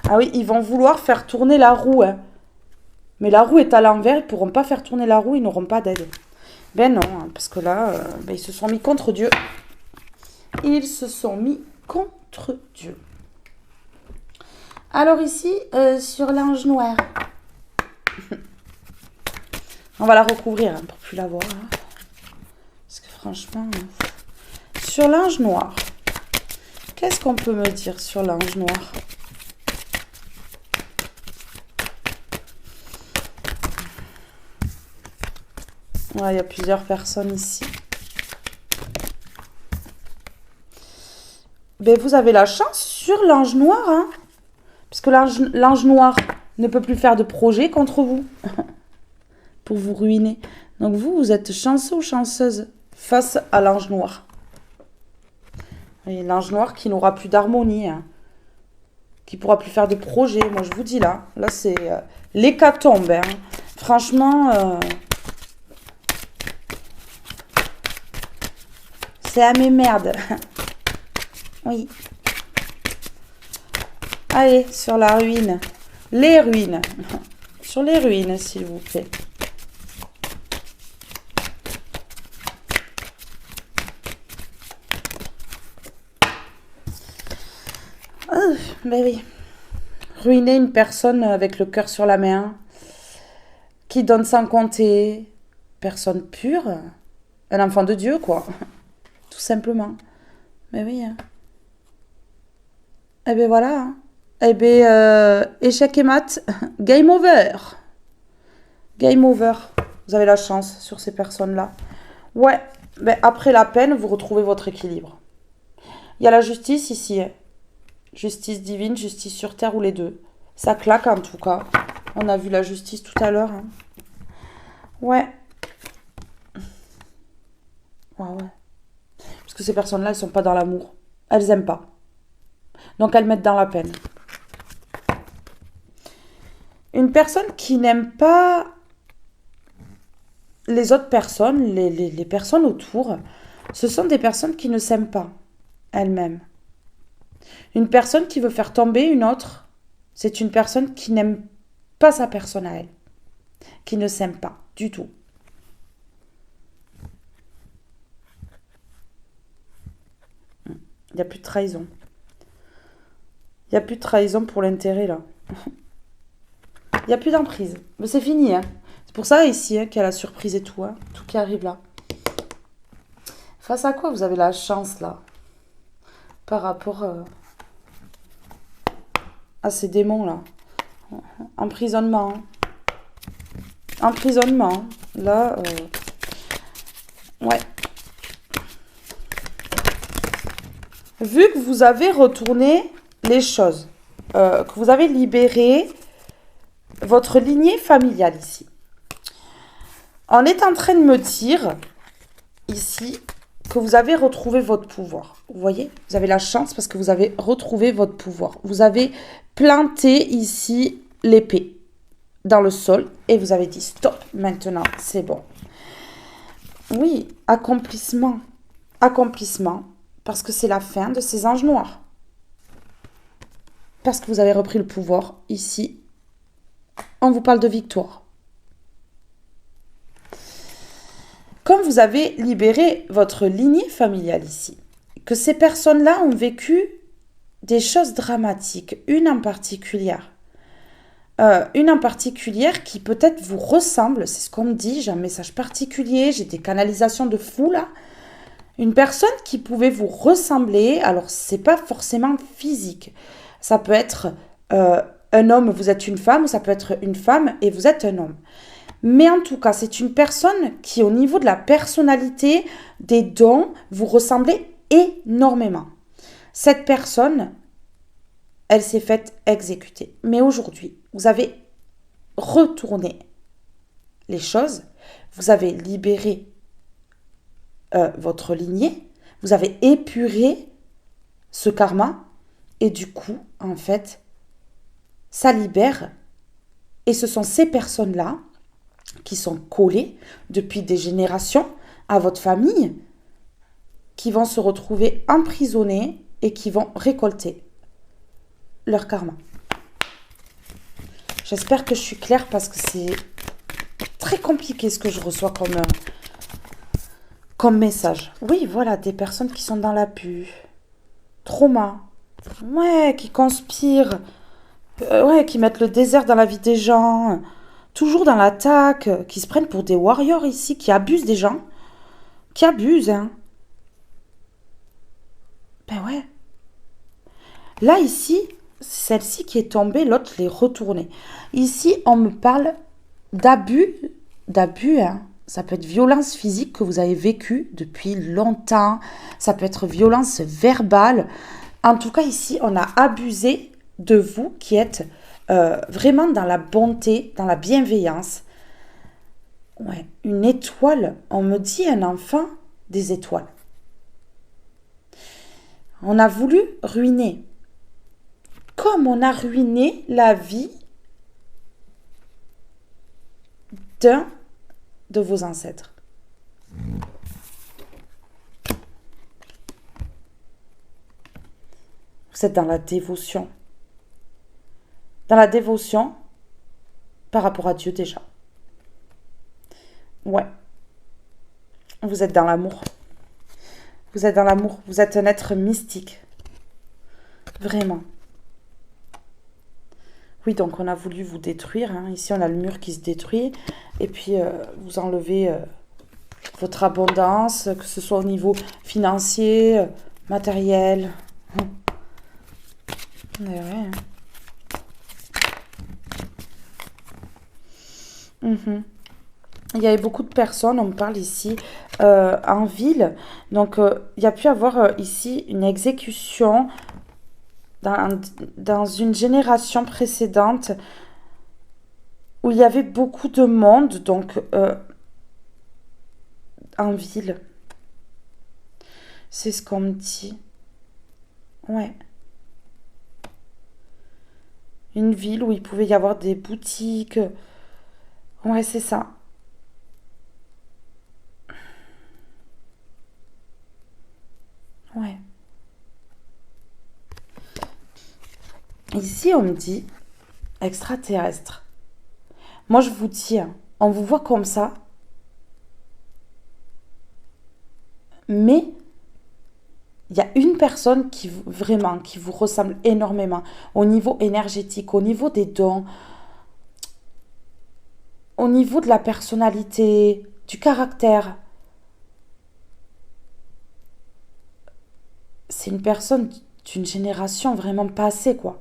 Ah oui, ils vont vouloir faire tourner la roue. Hein. Mais la roue est à l'envers, ils ne pourront pas faire tourner la roue, ils n'auront pas d'aide. Ben non, hein, parce que là, ils se sont mis contre Dieu. Ils se sont mis contre Dieu. Alors ici, sur l'ange noir. On va la recouvrir hein, pour plus la voir. Hein. Parce que franchement, sur l'ange noir, qu'est-ce qu'on peut me dire sur l'ange noir ? Ouais, il y a plusieurs personnes ici. Ben, vous avez la chance sur l'ange noir, hein, parce que l'ange noir ne peut plus faire de projet contre vous, pour vous ruiner. Donc vous êtes chanceux ou chanceuse face à l'ange noir. Et l'ange noir qui n'aura plus d'harmonie, hein, qui pourra plus faire de projet. Moi, je vous dis là c'est l'hécatombe. Hein. Franchement, c'est à mes merdes. Oui. Allez, sur la ruine. Les ruines. Sur les ruines, s'il vous plaît. Ben oui. Ruiner une personne avec le cœur sur la main, qui donne sans compter, personne pure, un enfant de Dieu, quoi. Tout simplement. Mais oui. Hein. Eh ben voilà. Hein. Eh ben, échec et mat, game over. Game over. Vous avez la chance sur ces personnes-là. Ouais, ben après la peine, vous retrouvez votre équilibre. Il y a la justice ici. Hein. Justice divine, justice sur terre ou les deux. Ça claque en tout cas. On a vu la justice tout à l'heure. Hein. Ouais. Ouais. Parce que ces personnes-là, elles sont pas dans l'amour. Elles aiment pas. Donc elles mettent dans la peine. Une personne qui n'aime pas les autres personnes, les personnes autour, ce sont des personnes qui ne s'aiment pas elles-mêmes. Une personne qui veut faire tomber une autre, c'est une personne qui n'aime pas sa personne à elle, qui ne s'aime pas du tout. Il n'y a plus de trahison. Il n'y a plus de trahison pour l'intérêt là. Il n'y a plus d'emprise. Mais c'est fini, hein. C'est pour ça ici qu'il y a la surprise et tout, hein. Tout qui arrive là. Face à quoi vous avez la chance là? Par rapport à ces démons là. Emprisonnement. Emprisonnement. Là, ouais. Vu que vous avez retourné les choses, que vous avez libéré votre lignée familiale ici, on est en train de me dire ici que vous avez retrouvé votre pouvoir. Vous voyez, vous avez la chance parce que vous avez retrouvé votre pouvoir. Vous avez planté ici l'épée dans le sol et vous avez dit stop, maintenant c'est bon. Oui, accomplissement. Accomplissement, parce que c'est la fin de ces anges noirs. Parce que vous avez repris le pouvoir ici. On vous parle de victoire. Comme vous avez libéré votre lignée familiale ici, que ces personnes-là ont vécu des choses dramatiques, une en particulière. Une en particulière qui peut-être vous ressemble, c'est ce qu'on me dit, j'ai un message particulier, j'ai des canalisations de fou là. Une personne qui pouvait vous ressembler, alors c'est pas forcément physique, ça peut être un homme, vous êtes une femme, ou ça peut être une femme et vous êtes un homme. Mais en tout cas, c'est une personne qui, au niveau de la personnalité, des dons, vous ressemblez énormément. Cette personne, elle s'est faite exécuter. Mais aujourd'hui, vous avez retourné les choses, vous avez libéré votre lignée, vous avez épuré ce karma, et du coup, en fait, ça libère. Et ce sont ces personnes-là qui sont collées depuis des générations à votre famille, qui vont se retrouver emprisonnées et qui vont récolter leur karma. J'espère que je suis claire parce que c'est très compliqué ce que je reçois comme message. Oui, voilà, des personnes qui sont dans l'abus, trauma, ouais, qui conspirent, ouais, qui mettent le désert dans la vie des gens, toujours dans l'attaque, qui se prennent pour des warriors ici, qui abusent des gens, qui abusent, hein. Ben ouais. Là, ici, celle-ci qui est tombée, l'autre, je l'ai retournée. Ici, on me parle d'abus, hein. Ça peut être violence physique que vous avez vécue depuis longtemps, ça peut être violence verbale. En tout cas, ici, on a abusé de vous qui êtes vraiment dans la bonté, dans la bienveillance. Ouais, une étoile, on me dit un enfant des étoiles. On a voulu ruiner. Comme on a ruiné la vie d'un de vos ancêtres. Vous êtes dans la dévotion. Dans la dévotion par rapport à Dieu déjà. Ouais. Vous êtes dans l'amour. Vous êtes dans l'amour. Vous êtes un être mystique. Vraiment. Oui, donc on a voulu vous détruire. Hein. Ici, on a le mur qui se détruit. Et puis, vous enlevez votre abondance, que ce soit au niveau financier, matériel. Mais ouais. Il y avait beaucoup de personnes, on me parle ici, en ville. Donc, il y a pu avoir ici une exécution dans une génération précédente où il y avait beaucoup de monde, donc en ville. C'est ce qu'on me dit. Ouais. Une ville où il pouvait y avoir des boutiques. Ouais, c'est ça. Ouais. Ici, on me dit extraterrestre. Moi, je vous dis, hein, on vous voit comme ça, mais Il y a une personne vraiment, qui vous ressemble énormément au niveau énergétique, au niveau des dons, au niveau de la personnalité, du caractère. C'est une personne d'une génération vraiment passée, quoi.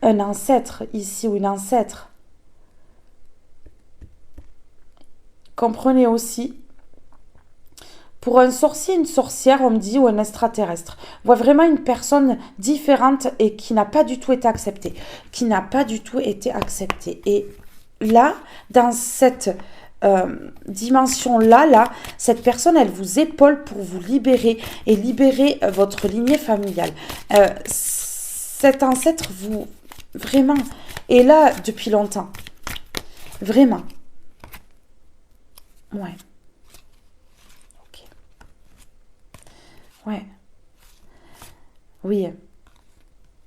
Un ancêtre ici ou une ancêtre. Comprenez aussi, pour un sorcier, une sorcière, on me dit, ou un extraterrestre, on voit vraiment une personne différente et qui n'a pas du tout été acceptée. Qui n'a pas du tout été acceptée. Et là, dans cette dimension-là, cette personne, elle vous épaule pour vous libérer et libérer votre lignée familiale. Cet ancêtre, vous, vraiment, est là depuis longtemps. Vraiment. Ouais. Ok. Ouais. Oui.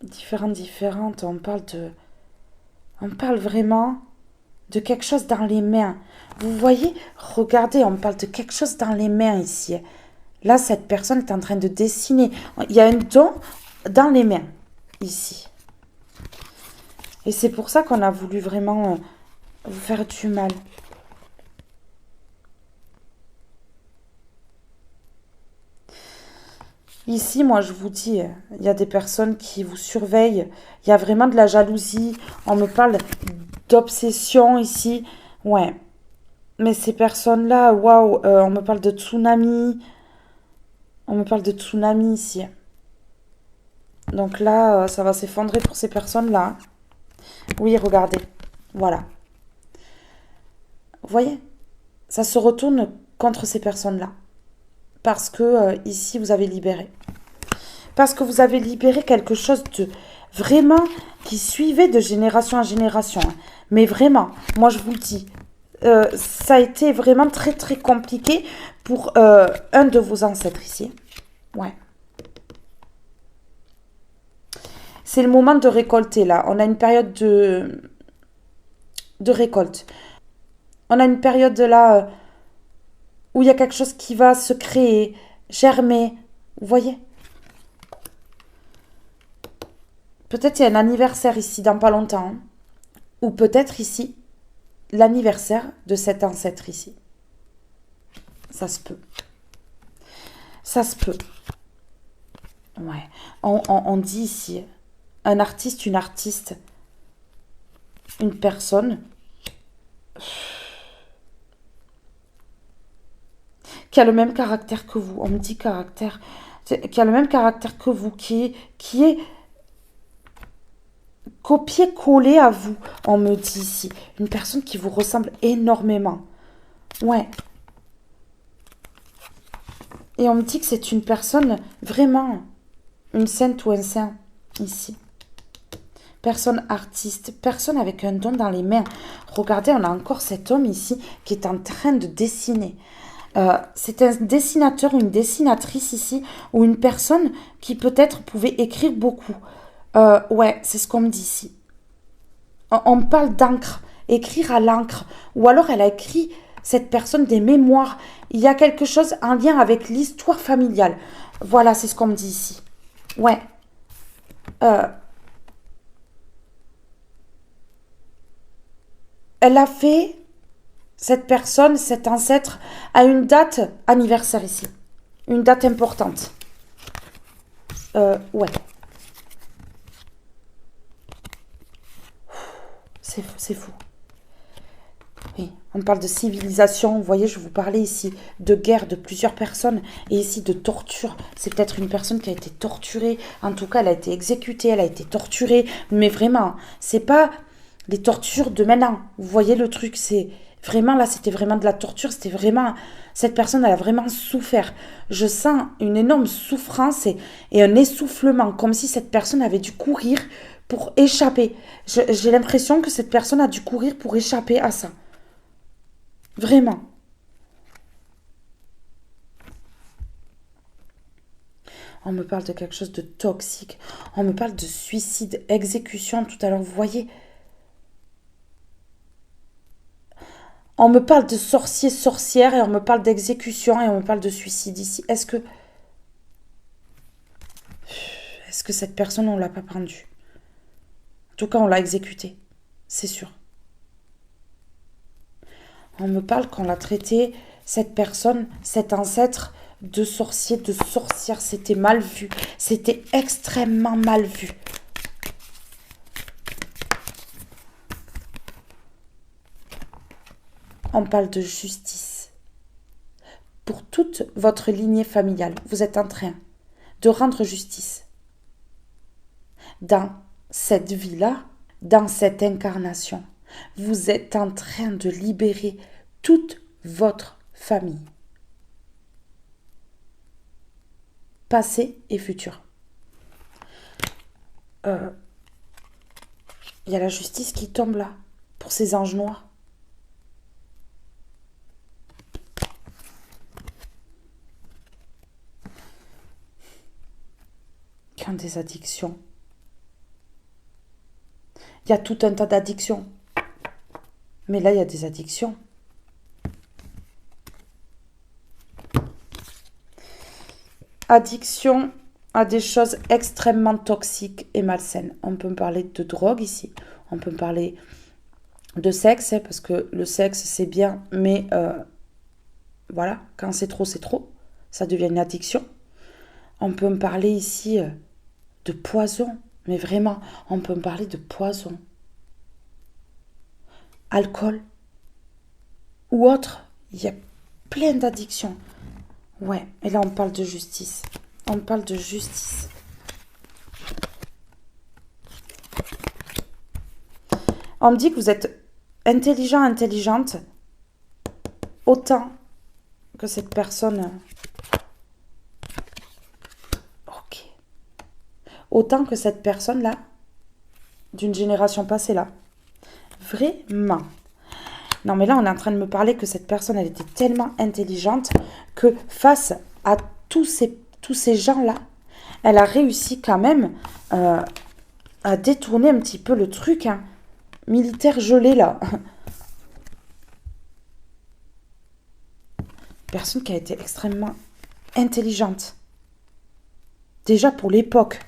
Différentes. On parle vraiment de quelque chose dans les mains. Vous voyez, regardez, on parle de quelque chose dans les mains ici. Là, cette personne est en train de dessiner. Il y a un don dans les mains, ici. Et c'est pour ça qu'on a voulu vraiment vous faire du mal. Ici, moi, je vous dis, il y a des personnes qui vous surveillent. Il y a vraiment de la jalousie. On me parle d'obsession ici. Ouais. Mais ces personnes-là, waouh, on me parle de tsunami. On me parle de tsunami ici. Donc là, ça va s'effondrer pour ces personnes-là. Oui, regardez. Voilà. Vous voyez? Ça se retourne contre ces personnes-là. Parce que ici, vous avez libéré. Parce que vous avez libéré quelque chose de vraiment qui suivait de génération en génération. Mais vraiment, moi je vous le dis, ça a été vraiment très très compliqué pour un de vos ancêtres ici. Ouais. C'est le moment de récolter là. On a une période de récolte. On a une période là où il y a quelque chose qui va se créer, germer. Vous voyez? Peut-être il y a un anniversaire ici dans pas longtemps. Hein. Ou peut-être ici, l'anniversaire de cet ancêtre ici. Ça se peut. Ça se peut. Ouais. On dit ici, un artiste, une artiste, une personne qui a le même caractère que vous. On me dit caractère. Qui a le même caractère que vous, qui est copier-coller à vous, on me dit ici. Une personne qui vous ressemble énormément. Ouais. Et on me dit que c'est une personne vraiment, une sainte ou un saint, ici. Personne artiste, personne avec un don dans les mains. Regardez, on a encore cet homme ici qui est en train de dessiner. C'est un dessinateur ou une dessinatrice ici, ou une personne qui peut-être pouvait écrire beaucoup. Ouais, c'est ce qu'on me dit ici. On me parle d'encre, écrire à l'encre. Ou alors elle a écrit, cette personne, des mémoires. Il y a quelque chose en lien avec l'histoire familiale. Voilà, c'est ce qu'on me dit ici. Ouais. Elle a fait, cette personne, cet ancêtre, à une date anniversaire ici. Une date importante. Ouais. C'est fou. Oui, on parle de civilisation. Vous voyez, je vous parlais ici de guerre de plusieurs personnes et ici de torture. C'est peut-être une personne qui a été torturée. En tout cas, elle a été exécutée, elle a été torturée. Mais vraiment, c'est pas les tortures de maintenant. Vous voyez le truc, c'est vraiment là, c'était vraiment de la torture. C'était vraiment, cette personne, elle a vraiment souffert. Je sens une énorme souffrance et un essoufflement, comme si cette personne avait dû courir pour échapper. J'ai l'impression que cette personne a dû courir pour échapper à ça. Vraiment. On me parle de quelque chose de toxique. On me parle de suicide, exécution tout à l'heure. Vous voyez? On me parle de sorcier, sorcière et on me parle d'exécution et on me parle de suicide ici. Est-ce que Est-ce que cette personne, on l'a pas pendue? En tout cas, on l'a exécutée. C'est sûr. On me parle qu'on l'a traité, cette personne, cet ancêtre, de sorcier, de sorcière. C'était mal vu. C'était extrêmement mal vu. On parle de justice. Pour toute votre lignée familiale, vous êtes en train de rendre justice. Dans cette vie-là, dans cette incarnation, vous êtes en train de libérer toute votre famille. Passé et futur. Il y a la justice qui tombe là, pour ces anges noirs. Qui ont des addictions. Il y a tout un tas d'addictions. Mais là, il y a des addictions. Addiction à des choses extrêmement toxiques et malsaines. On peut me parler de drogue ici. On peut me parler de sexe, parce que le sexe, c'est bien. Mais voilà, quand c'est trop, ça devient une addiction. On peut me parler ici de poison. Mais vraiment, on peut me parler de poison. Alcool. Ou autre. Il y a plein d'addictions. Ouais, et là on parle de justice. On parle de justice. On me dit que vous êtes intelligent, intelligente, autant que cette personne. Ok. Autant que cette personne-là, d'une génération passée là. Vraiment. Non, mais là, on est en train de me parler que cette personne, elle était tellement intelligente que face à tous ces gens-là, elle a réussi quand même à détourner un petit peu le truc militaire gelé, là. Personne qui a été extrêmement intelligente. Déjà pour l'époque.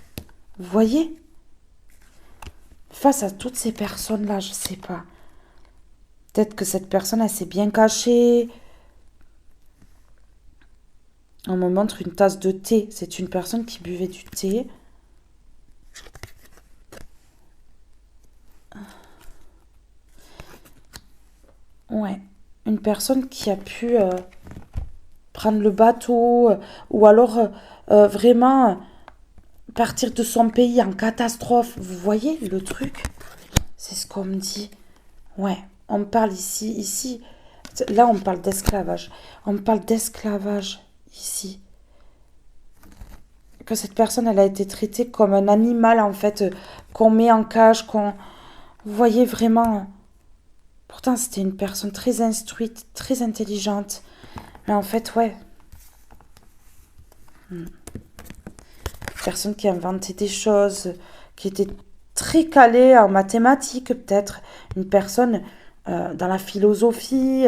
Vous voyez? Face à toutes ces personnes-là, je sais pas. Peut-être que cette personne, elle s'est bien cachée. On me montre une tasse de thé. C'est une personne qui buvait du thé. Ouais. Une personne qui a pu prendre le bateau ou alors vraiment partir de son pays en catastrophe. Vous voyez le truc? C'est ce qu'on me dit. Ouais. On parle ici, là on parle d'esclavage. On parle d'esclavage ici. Que cette personne, elle a été traitée comme un animal en fait, qu'on met en cage, Vous voyez vraiment. Pourtant c'était une personne très instruite, très intelligente. Mais en fait, ouais. Une personne qui a inventé des choses, qui était très calée en mathématiques peut-être. Une personne... dans la philosophie,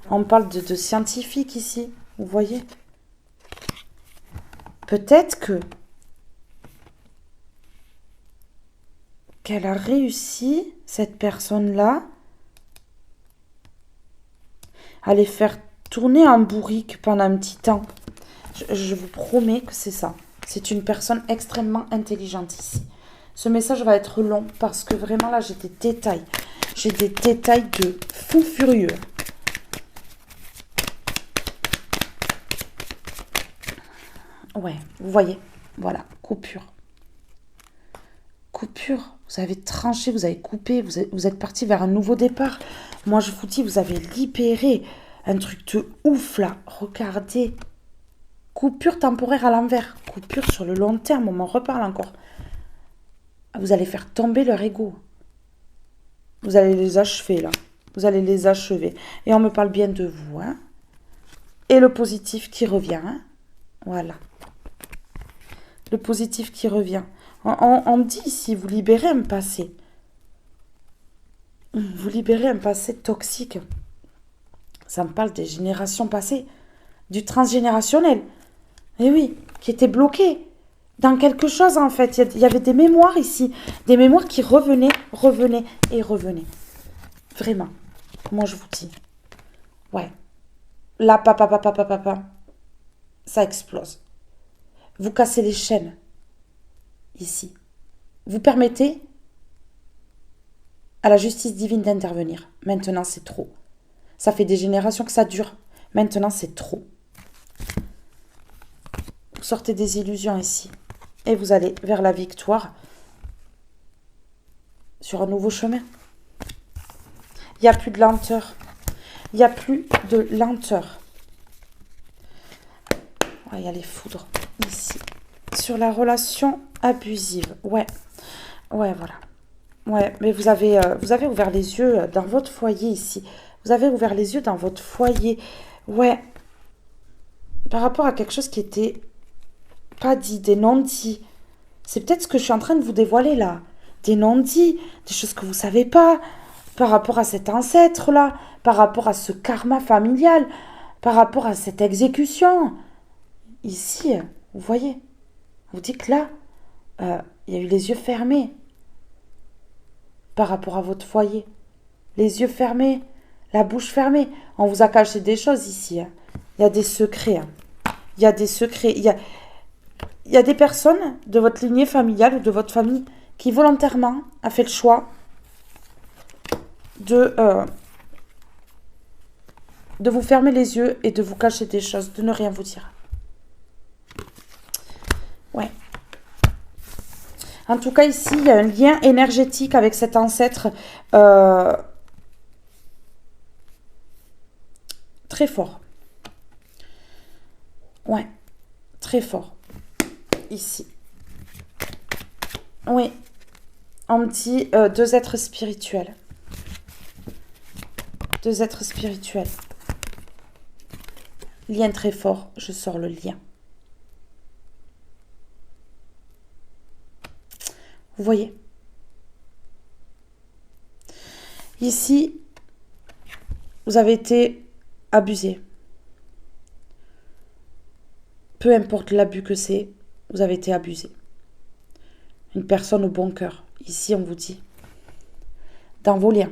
on parle de scientifiques ici, vous voyez. Peut-être qu'elle a réussi, cette personne-là, à les faire tourner en bourrique pendant un petit temps. Je vous promets que c'est ça. C'est une personne extrêmement intelligente ici. Ce message va être long parce que vraiment là, j'ai des détails. J'ai des détails de fou furieux. Ouais, vous voyez. Voilà, coupure. Coupure. Vous avez tranché, vous avez coupé, vous êtes parti vers un nouveau départ. Moi, je vous dis, vous avez libéré un truc de ouf, là. Regardez. Coupure temporaire à l'envers. Coupure sur le long terme, on m'en reparle encore. Vous allez faire tomber leur ego. Vous allez les achever, là. Vous allez les achever. Et on me parle bien de vous, hein. Et le positif qui revient, hein. Voilà. Le positif qui revient. On me dit ici, vous libérez un passé. Vous libérez un passé toxique. Ça me parle des générations passées. Du transgénérationnel. Eh oui, qui était bloqué. dans quelque chose en fait. Il y avait des mémoires ici, des mémoires qui revenaient, revenaient et revenaient. Vraiment, moi je vous dis. Ouais, là, papa, ça explose. Vous cassez les chaînes ici. Vous permettez à la justice divine d'intervenir. Maintenant, c'est trop. Ça fait des générations que ça dure. Maintenant, c'est trop. Vous sortez des illusions ici. Et vous allez vers la victoire sur un nouveau chemin. Il n'y a plus de lenteur. Il n'y a plus de lenteur. Ouais, il y a les foudres ici. Sur la relation abusive. Ouais, voilà. Ouais, mais vous avez ouvert les yeux dans votre foyer ici. Vous avez ouvert les yeux dans votre foyer. Ouais. Par rapport à quelque chose qui était pas dit, des non-dits. C'est peut-être ce que je suis en train de vous dévoiler là. Des non-dits, des choses que vous savez pas. Par rapport à cet ancêtre-là. Par rapport à ce karma familial. Par rapport à cette exécution. Ici, vous voyez. Vous dites que là, il y a eu les yeux fermés. Par rapport à votre foyer. Les yeux fermés, la bouche fermée. On vous a caché des choses ici. Hein. Il y a des secrets. Hein. Il y a des secrets. Il y a des personnes de votre lignée familiale ou de votre famille qui volontairement a fait le choix de vous fermer les yeux et de vous cacher des choses, de ne rien vous dire. Ouais. En tout cas, ici, il y a un lien énergétique avec cet ancêtre très fort. Ouais, très fort. Ici. Oui. On me dit 2 êtres spirituels. 2 êtres spirituels. Lien très fort. Je sors le lien. Vous voyez? Ici, vous avez été abusé. Peu importe l'abus que c'est, vous avez été abusé. Une personne au bon cœur. Ici, on vous dit, dans vos liens,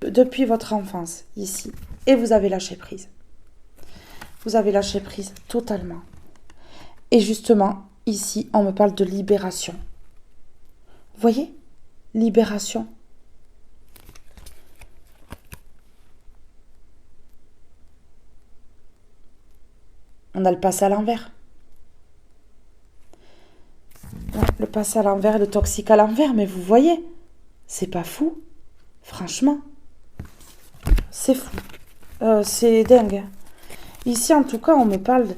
depuis votre enfance, ici, et vous avez lâché prise. Vous avez lâché prise totalement. Et justement, ici, on me parle de libération. Vous voyez? Libération. On a le passé à l'envers. Ouais, le passé à l'envers, le toxique à l'envers, mais vous voyez, c'est pas fou. Franchement, c'est fou. C'est dingue. Ici, en tout cas, on me parle...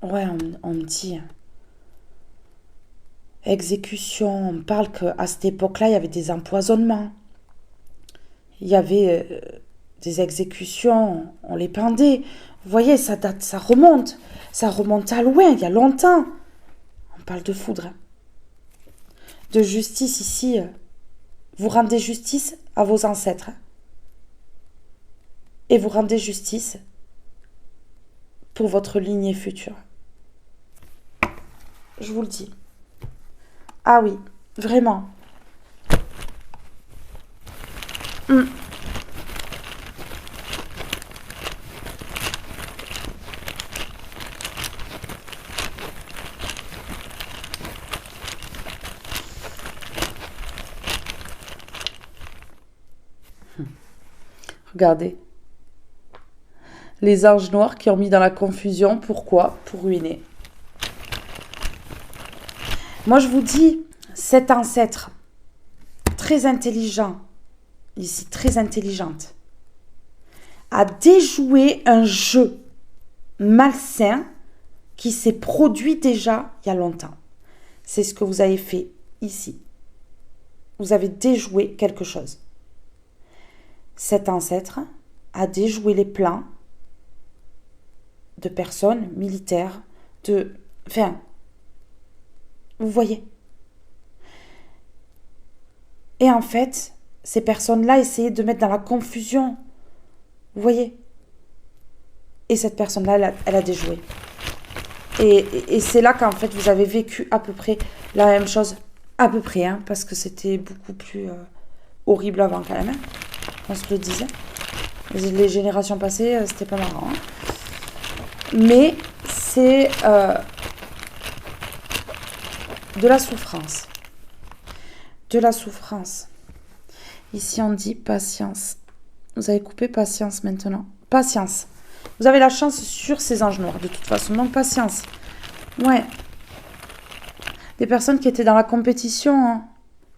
Ouais, on me dit... Exécution. On me parle qu'à cette époque-là, il y avait des empoisonnements. Il y avait des exécutions. On les pendait. Vous voyez, ça date, ça remonte. Ça remonte à loin, il y a longtemps. On parle de foudre. De justice ici. Vous rendez justice à vos ancêtres. Et vous rendez justice pour votre lignée future. Je vous le dis. Ah oui, vraiment. Regardez. Les anges noirs qui ont mis dans la confusion. Pourquoi? Pour ruiner. Moi, je vous dis, cet ancêtre, très intelligent, ici, très intelligente, a déjoué un jeu malsain qui s'est produit déjà il y a longtemps. C'est ce que vous avez fait ici. Vous avez déjoué quelque chose. Cet ancêtre a déjoué les plans de personnes militaires, enfin, vous voyez. Et en fait, ces personnes-là essayaient de mettre dans la confusion. Vous voyez. Et cette personne-là, elle a déjoué. Et c'est là qu'en fait, vous avez vécu à peu près la même chose. À peu près, hein, parce que c'était beaucoup plus horrible avant quand même. Hein, on se le disait. Les générations passées, c'était pas marrant. Hein. Mais c'est de la souffrance. De la souffrance. Ici, on dit patience. Vous avez coupé patience maintenant. Patience. Vous avez la chance sur ces anges noirs, de toute façon. Donc, patience. Ouais. Des personnes qui étaient dans la compétition, hein,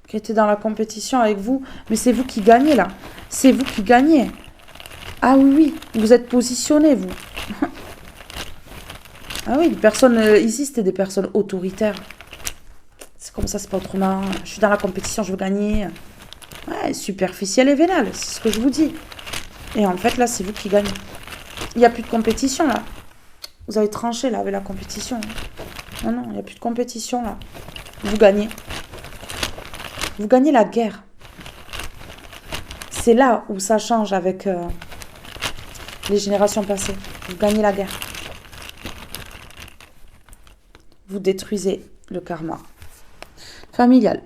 qui étaient dans la compétition avec vous. Mais c'est vous qui gagnez, là. C'est vous qui gagnez. Ah oui, oui. Vous êtes positionnés, vous. Ah oui, les personnes... ici, c'était des personnes autoritaires. C'est comme ça, c'est pas autrement. Je suis dans la compétition, je veux gagner. Ouais, superficielle et vénale, c'est ce que je vous dis. Et en fait, là, c'est vous qui gagnez. Il n'y a plus de compétition, là. Vous avez tranché, là, avec la compétition. Non, non, il n'y a plus de compétition, là. Vous gagnez. Vous gagnez la guerre. C'est là où ça change avec les générations passées. Vous gagnez la guerre. Vous détruisez le karma. Familial.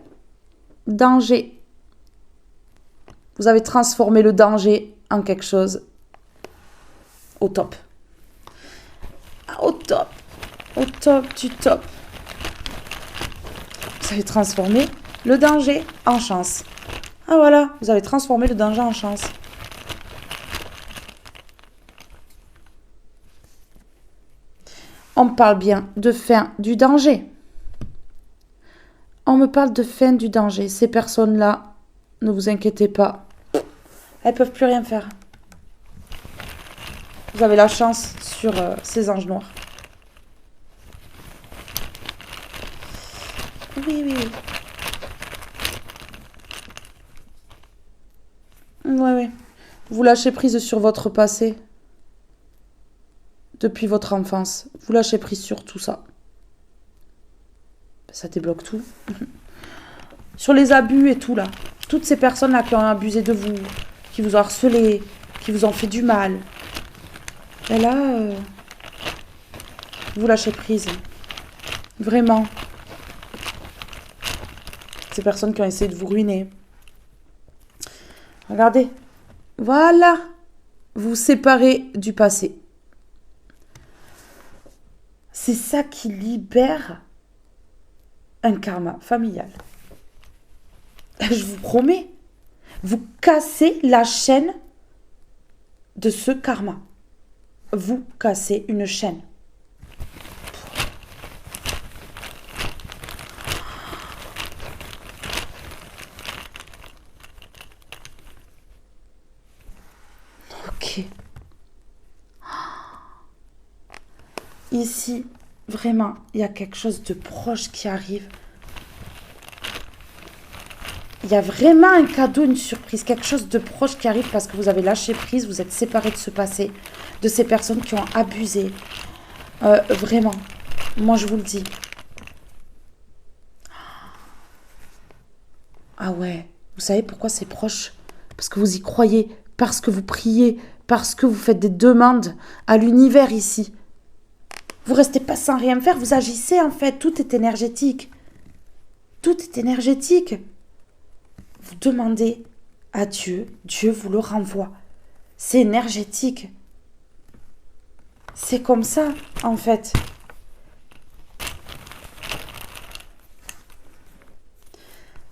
Danger. Vous avez transformé le danger en quelque chose au top. Au top. Au top du top. Vous avez transformé le danger en chance. Ah voilà, vous avez transformé le danger en chance. On parle bien de fin du danger. On me parle de fin du danger. Ces personnes-là, ne vous inquiétez pas. Elles ne peuvent plus rien faire. Vous avez la chance sur ces anges noirs. Oui, oui, oui. Ouais, ouais. Vous lâchez prise sur votre passé. Depuis votre enfance. Vous lâchez prise sur tout ça. Ça débloque tout. Sur les abus et tout, là. Toutes ces personnes-là qui ont abusé de vous, qui vous ont harcelé, qui vous ont fait du mal. Et là, vous lâchez prise. Vraiment. Ces personnes qui ont essayé de vous ruiner. Regardez. Voilà. Vous vous séparez du passé. C'est ça qui libère un karma familial. Je vous promets. Vous cassez la chaîne de ce karma. Vous cassez une chaîne. Ok. Ici, vraiment, il y a quelque chose de proche qui arrive. Il y a vraiment un cadeau, une surprise, quelque chose de proche qui arrive parce que vous avez lâché prise, vous êtes séparés de ce passé, de ces personnes qui ont abusé. Vraiment, moi je vous le dis. Ah ouais, vous savez pourquoi c'est proche? Parce que vous y croyez, parce que vous priez, parce que vous faites des demandes à l'univers ici. Vous restez pas sans rien faire, vous agissez en fait, tout est énergétique. Tout est énergétique. Vous demandez à Dieu, Dieu vous le renvoie. C'est énergétique. C'est comme ça, en fait.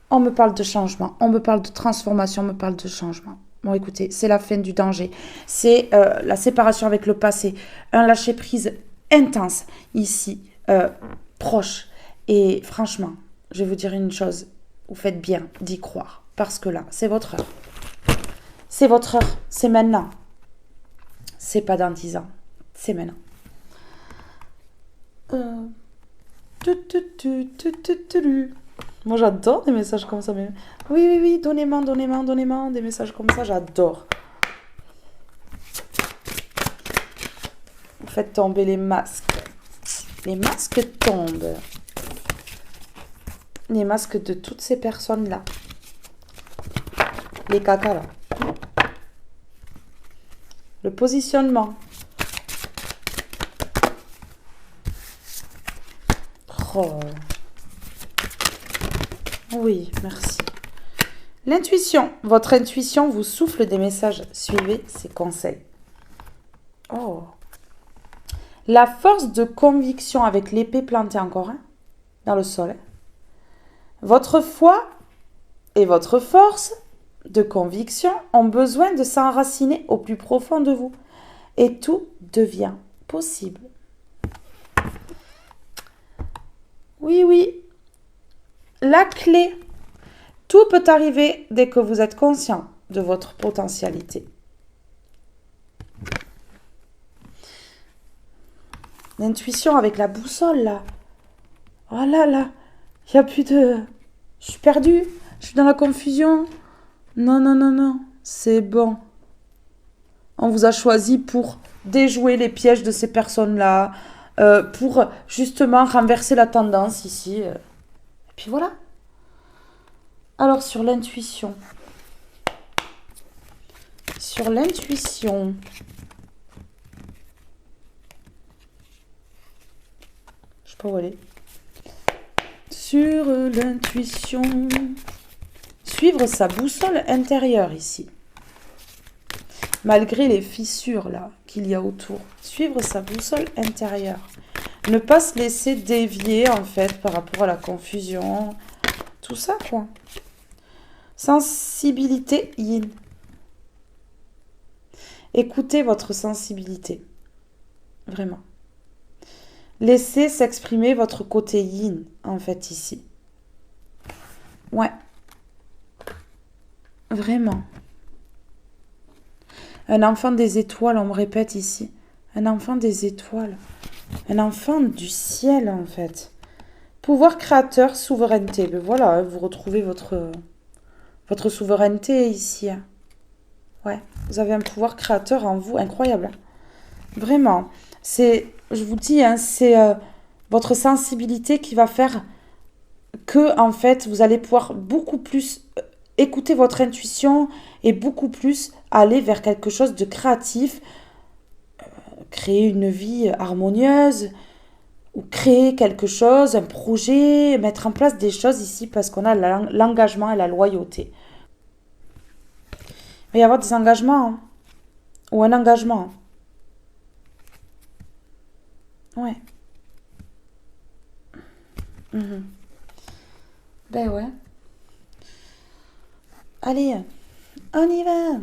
On me parle de changement, on me parle de transformation, on me parle de changement. Bon, écoutez, c'est la fin du danger. C'est la séparation avec le passé. Un lâcher-prise intense, ici, proche. Et franchement, je vais vous dire une chose. Vous faites bien d'y croire. Parce que là, c'est votre heure. C'est votre heure. C'est maintenant. C'est pas dans 10 ans. C'est maintenant. Moi, j'adore des messages comme ça. Mais... Oui, oui, oui. Donnez-moi des messages comme ça. J'adore. Vous faites tomber les masques. Les masques tombent. Les masques de toutes ces personnes-là. Les cacas, là. Le positionnement. Oh. Oui, merci. L'intuition. Votre intuition vous souffle des messages. Suivez ses conseils. Oh. La force de conviction avec l'épée plantée encore dans le sol. Votre foi et votre force de conviction ont besoin de s'enraciner au plus profond de vous. Et tout devient possible. Oui, oui. La clé. Tout peut arriver dès que vous êtes conscient de votre potentialité. L'intuition avec la boussole, là. Oh là là. Il n'y a plus de... Je suis perdue. Je suis dans la confusion. Non, non, non, non. C'est bon. On vous a choisi pour déjouer les pièges de ces personnes-là. Pour justement renverser la tendance ici. Et puis voilà. Alors, sur l'intuition. Sur l'intuition. Je sais pas où aller. Sur l'intuition. Suivre sa boussole intérieure ici. Malgré les fissures là qu'il y a autour. Suivre sa boussole intérieure. Ne pas se laisser dévier en fait par rapport à la confusion. Tout ça quoi. Sensibilité yin. Écoutez votre sensibilité. Vraiment. Laissez s'exprimer votre côté yin, en fait, ici. Ouais. Vraiment. Un enfant des étoiles, on me répète ici. Un enfant des étoiles. Un enfant du ciel, en fait. Pouvoir créateur, souveraineté. Ben voilà, vous retrouvez votre souveraineté ici. Ouais, vous avez un pouvoir créateur en vous incroyable. Vraiment. C'est, je vous dis, c'est votre sensibilité qui va faire que, en fait, vous allez pouvoir beaucoup plus écouter votre intuition et beaucoup plus aller vers quelque chose de créatif, créer une vie harmonieuse ou créer quelque chose, un projet, mettre en place des choses ici parce qu'on a l'engagement et la loyauté. Il va y avoir des engagements ou un engagement. Ouais. Mhm. Ben ouais. Allez, on y va.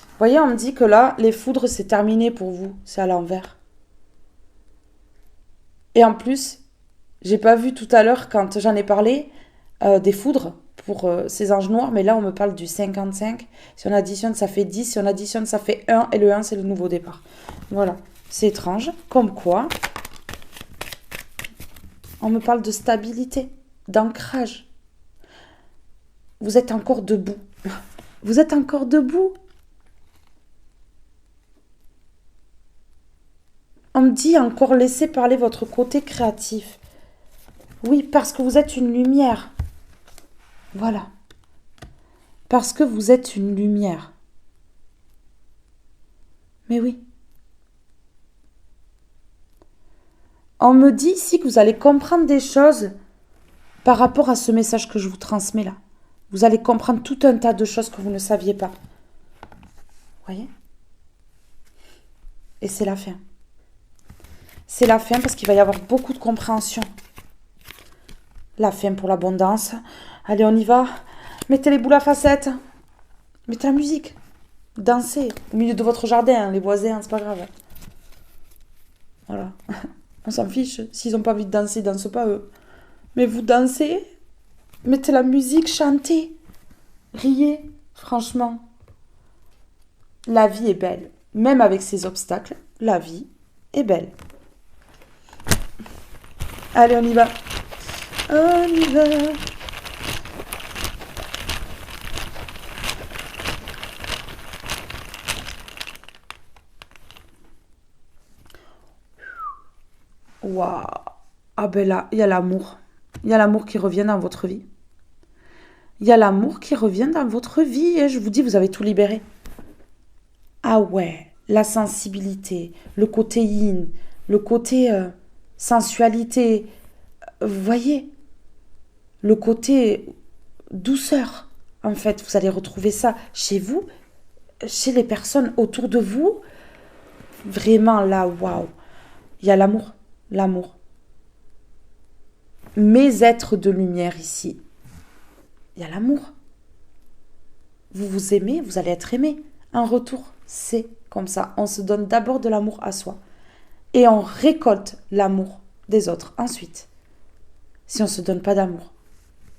Vous voyez, on me dit que là, les foudres, c'est terminé pour vous. C'est à l'envers. Et en plus, j'ai pas vu tout à l'heure, quand j'en ai parlé, des foudres pour ces anges noirs. Mais là, on me parle du 55. Si on additionne, ça fait 10. Si on additionne, ça fait 1. Et le 1, c'est le nouveau départ. Voilà. C'est étrange. Comme quoi, on me parle de stabilité, d'ancrage. Vous êtes encore debout. Vous êtes encore debout. On me dit encore laisser parler votre côté créatif. Oui, parce que vous êtes une lumière. Voilà. Parce que vous êtes une lumière. Mais oui. On me dit ici que vous allez comprendre des choses par rapport à ce message que je vous transmets là. Vous allez comprendre tout un tas de choses que vous ne saviez pas. Vous voyez ? Et c'est la fin. C'est la fin parce qu'il va y avoir beaucoup de compréhension. La fin pour l'abondance. Allez, on y va. Mettez les boules à facettes. Mettez la musique. Dansez au milieu de votre jardin. Les voisins, c'est pas grave. Voilà. On s'en fiche. S'ils n'ont pas envie de danser, ils ne dansent pas eux. Mais vous dansez. Mettez la musique, chantez. Riez. Franchement. La vie est belle. Même avec ses obstacles, la vie est belle. Allez, on y va. On y va. Waouh. Ah ben là, il y a l'amour. Il y a l'amour qui revient dans votre vie. Il y a l'amour qui revient dans votre vie. Et je vous dis, vous avez tout libéré. Ah ouais, la sensibilité, le côté yin, le côté sensualité, vous voyez, le côté douceur. En fait, vous allez retrouver ça chez vous, chez les personnes autour de vous. Vraiment là, waouh, il y a l'amour, l'amour. Mes êtres de lumière ici, il y a l'amour. Vous vous aimez, vous allez être aimé. Un retour, c'est comme ça. On se donne d'abord de l'amour à soi. Et on récolte l'amour des autres ensuite. Si on ne se donne pas d'amour,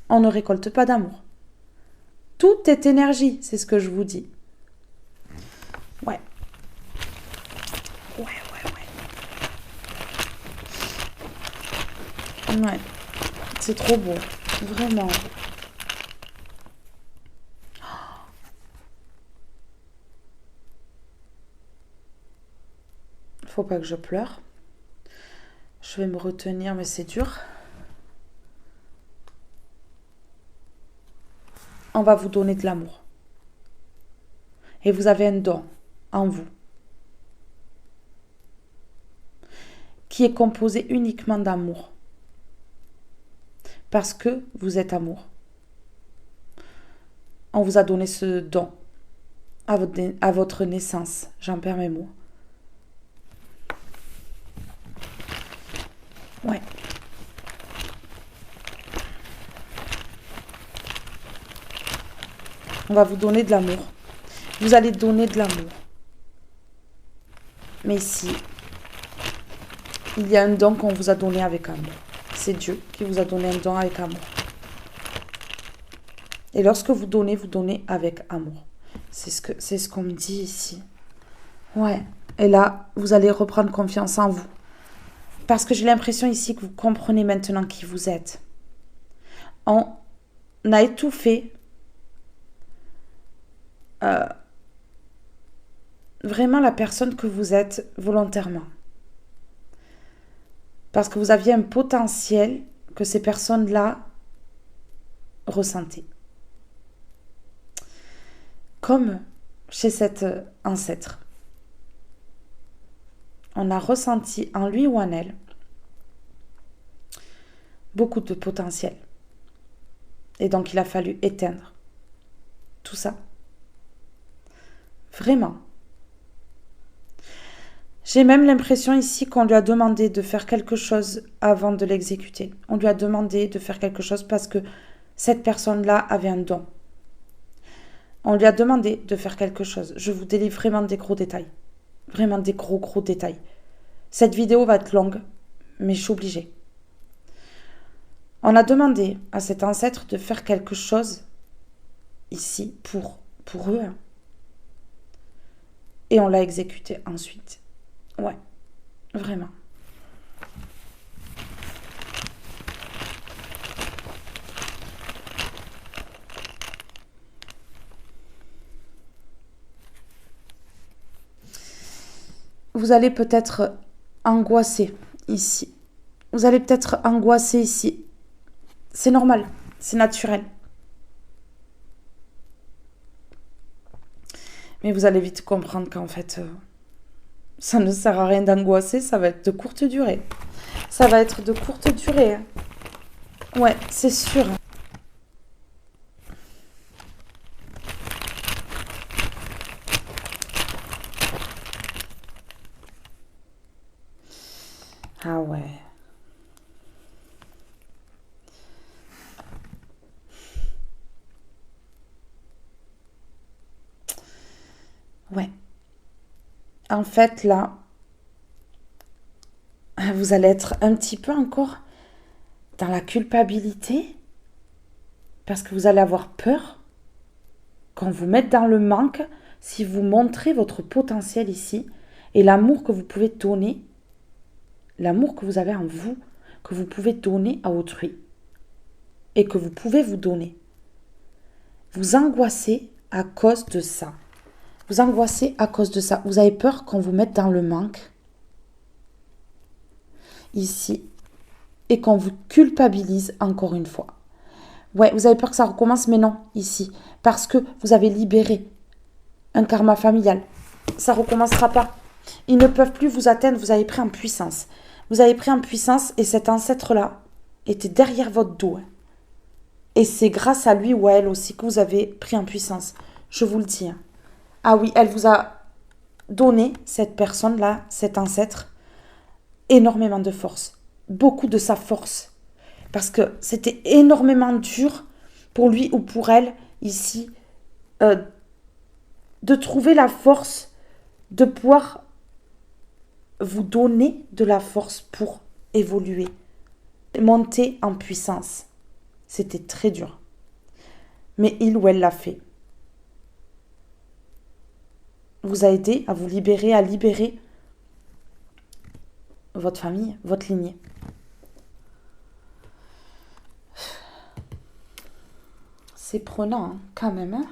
on ne récolte pas d'amour. Tout est énergie, c'est ce que je vous dis. Ouais. Ouais. C'est trop beau. Vraiment. Faut pas que je pleure. Je vais me retenir, mais c'est dur. On va vous donner de l'amour. Et vous avez un don en vous qui est composé uniquement d'amour. Parce que vous êtes amour. On vous a donné ce don à votre naissance. J'en perds mes mots. Ouais. On va vous donner de l'amour. Vous allez donner de l'amour. Mais ici, il y a un don qu'on vous a donné avec amour. C'est Dieu qui vous a donné un don avec amour. Et lorsque vous donnez avec amour. C'est ce qu'on me dit ici. Ouais. Et là, vous allez reprendre confiance en vous. Parce que j'ai l'impression ici que vous comprenez maintenant qui vous êtes. On a étouffé vraiment la personne que vous êtes volontairement. Parce que vous aviez un potentiel que ces personnes-là ressentaient. Comme chez cet ancêtre. On a ressenti en lui ou en elle beaucoup de potentiel. Et donc il a fallu éteindre tout ça. Vraiment. J'ai même l'impression ici qu'on lui a demandé de faire quelque chose avant de l'exécuter. On lui a demandé de faire quelque chose parce que cette personne-là avait un don. On lui a demandé de faire quelque chose. Je vous délivre vraiment des gros détails. Vraiment des gros détails. Cette vidéo va être longue, mais je suis obligée. On a demandé à cet ancêtre de faire quelque chose ici pour eux. Et on l'a exécuté ensuite. Ouais, vraiment. Vous allez peut-être angoisser ici. Vous allez peut-être angoisser ici. C'est normal, c'est naturel. Mais vous allez vite comprendre qu'en fait, ça ne sert à rien d'angoisser, ça va être de courte durée. Ça va être de courte durée. Ouais, c'est sûr. Ah ouais. Ouais. En fait, là, vous allez être un petit peu encore dans la culpabilité parce que vous allez avoir peur qu'on vous mette dans le manque si vous montrez votre potentiel ici et l'amour que vous pouvez donner, l'amour que vous avez en vous, que vous pouvez donner à autrui et que vous pouvez vous donner. Vous angoissez à cause de ça. Vous angoissez à cause de ça. Vous avez peur qu'on vous mette dans le manque ici et qu'on vous culpabilise encore une fois. Ouais, vous avez peur que ça recommence, mais non, ici. Parce que vous avez libéré un karma familial. Ça ne recommencera pas. Ils ne peuvent plus vous atteindre, vous avez pris en puissance. Vous avez pris en puissance et cet ancêtre-là était derrière votre dos. Et c'est grâce à lui ou à elle aussi que vous avez pris en puissance. Je vous le dis. Ah oui, elle vous a donné, cette personne-là, cet ancêtre, énormément de force. Beaucoup de sa force. Parce que c'était énormément dur pour lui ou pour elle, ici, de trouver la force de pouvoir vous donner de la force pour évoluer, monter en puissance. C'était très dur. Mais il ou elle l'a fait. Vous a aidé à vous libérer, à libérer votre famille, votre lignée. C'est prenant, hein, quand même. Hein.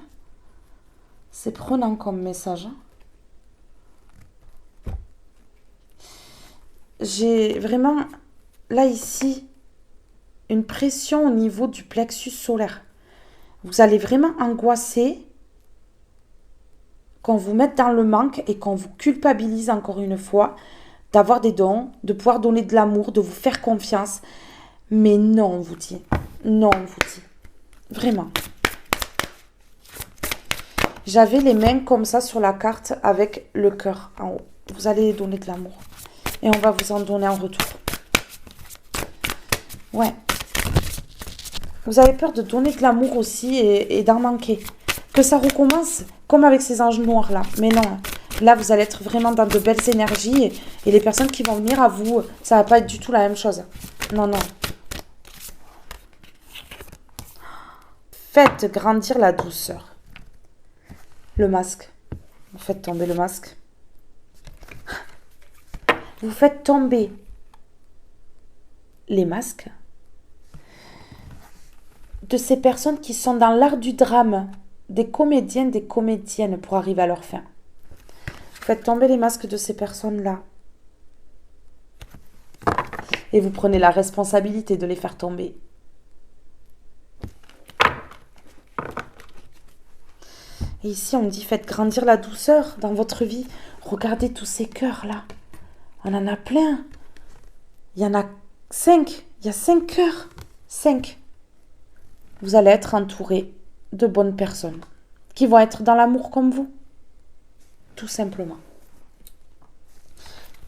C'est prenant comme message. Hein. J'ai vraiment, là, ici, une pression au niveau du plexus solaire. Vous allez vraiment angoisser qu'on vous mette dans le manque et qu'on vous culpabilise encore une fois d'avoir des dons, de pouvoir donner de l'amour, de vous faire confiance. Mais non, on vous dit. Non, on vous dit. Vraiment. J'avais les mains comme ça sur la carte avec le cœur en haut. Vous allez donner de l'amour. Et on va vous en donner en retour. Ouais. Vous avez peur de donner de l'amour aussi et d'en manquer. Que ça recommence comme avec ces anges noirs là. Mais non. Là, vous allez être vraiment dans de belles énergies. Et les personnes qui vont venir à vous, ça va pas être du tout la même chose. Non, non. Faites grandir la douceur. Le masque. Vous faites tomber le masque. Vous faites tomber les masques de ces personnes qui sont dans l'art du drame, des comédiens, des comédiennes pour arriver à leur fin. Vous faites tomber les masques de ces personnes-là. Et vous prenez la responsabilité de les faire tomber. Et ici, on me dit, faites grandir la douceur dans votre vie. Regardez tous ces cœurs-là. On en a plein. Il y en a 5. Il y a 5 cœurs. 5. Vous allez être entouré de bonnes personnes qui vont être dans l'amour comme vous. Tout simplement.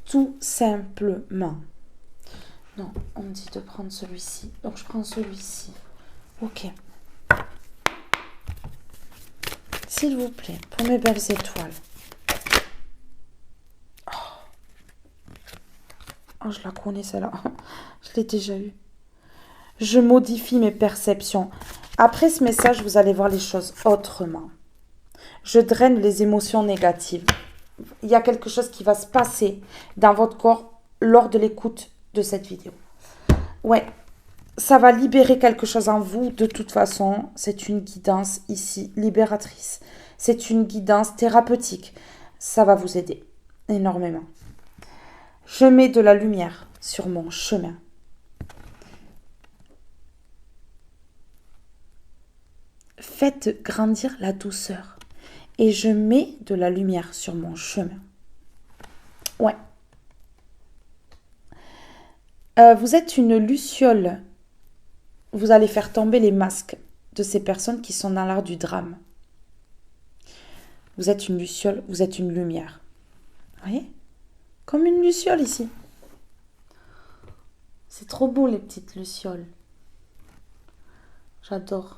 Tout simplement. Non, on me dit de prendre celui-ci. Donc, je prends celui-ci. Ok. S'il vous plaît, pour mes belles étoiles. Oh, je la connais celle-là. Je l'ai déjà eue. Je modifie mes perceptions. Après ce message, vous allez voir les choses autrement. Je draine les émotions négatives. Il y a quelque chose qui va se passer dans votre corps lors de l'écoute de cette vidéo. Ouais, ça va libérer quelque chose en vous. De toute façon, c'est une guidance ici libératrice. C'est une guidance thérapeutique. Ça va vous aider énormément. Je mets de la lumière sur mon chemin. Faites grandir la douceur. Et je mets de la lumière sur mon chemin. Ouais. Vous êtes une luciole. Vous allez faire tomber les masques de ces personnes qui sont dans l'art du drame. Vous êtes une luciole, vous êtes une lumière. Vous voyez ? Comme une luciole ici. C'est trop beau les petites lucioles. J'adore.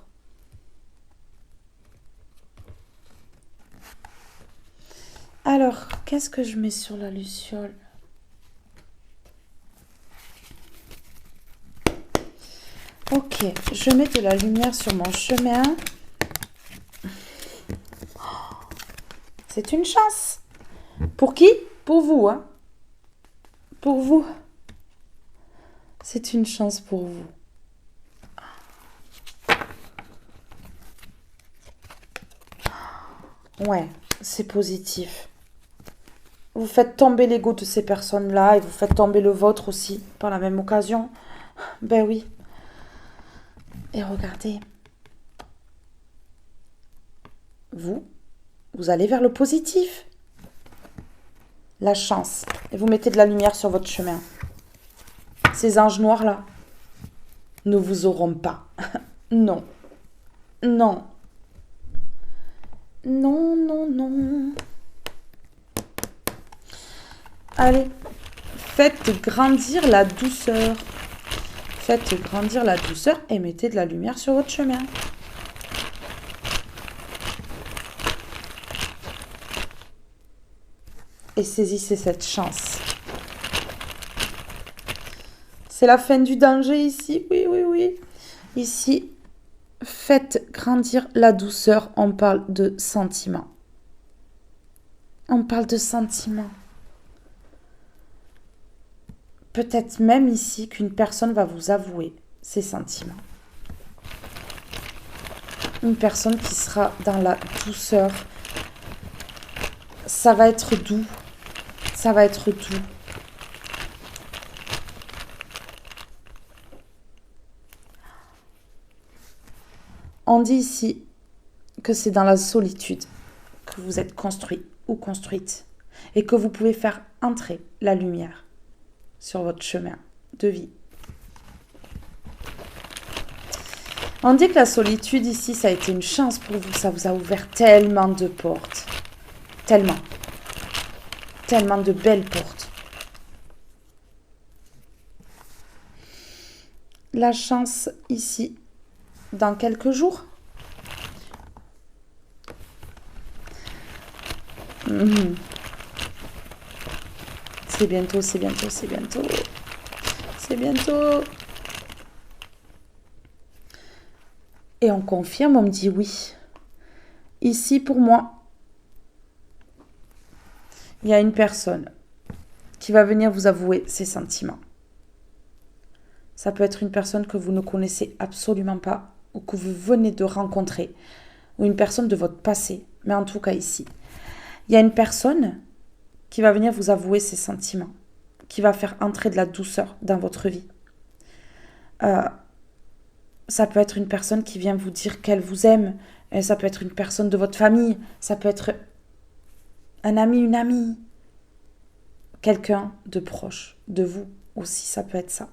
Alors, qu'est-ce que je mets sur la luciole ? Ok, je mets de la lumière sur mon chemin. C'est une chance. Pour qui ? Pour vous, hein ? Pour vous. C'est une chance pour vous. Ouais, c'est positif. Vous faites tomber l'ego de ces personnes-là et vous faites tomber le vôtre aussi par la même occasion. Ben oui. Et regardez. Vous allez vers le positif. la chance. Et vous mettez de la lumière sur votre chemin. Ces anges noirs-là ne vous auront pas. Non. Non. Non, non, non. Allez, faites grandir la douceur. Faites grandir la douceur et mettez de la lumière sur votre chemin. Et saisissez cette chance. C'est la fin du danger ici. Oui, oui, oui. Ici, faites grandir la douceur. On parle de sentiments. On parle de sentiments. Peut-être même ici qu'une personne va vous avouer ses sentiments. Une personne qui sera dans la douceur. Ça va être doux. Ça va être doux. On dit ici que c'est dans la solitude que vous êtes construit ou construite et que vous pouvez faire entrer la lumière sur votre chemin de vie. On dit que la solitude ici, ça a été une chance pour vous. Ça vous a ouvert tellement de portes. Tellement. Tellement de belles portes. La chance ici, dans quelques jours. C'est bientôt, c'est bientôt, c'est bientôt. C'est bientôt. Et on confirme, on me dit oui. Ici, pour moi, il y a une personne qui va venir vous avouer ses sentiments. Ça peut être une personne que vous ne connaissez absolument pas ou que vous venez de rencontrer ou une personne de votre passé. Mais en tout cas ici, il y a une personne qui va venir vous avouer ses sentiments, qui va faire entrer de la douceur dans votre vie. Ça peut être une personne qui vient vous dire qu'elle vous aime. Et ça peut être une personne de votre famille. Ça peut être un ami, une amie. Quelqu'un de proche de vous aussi, ça peut être ça.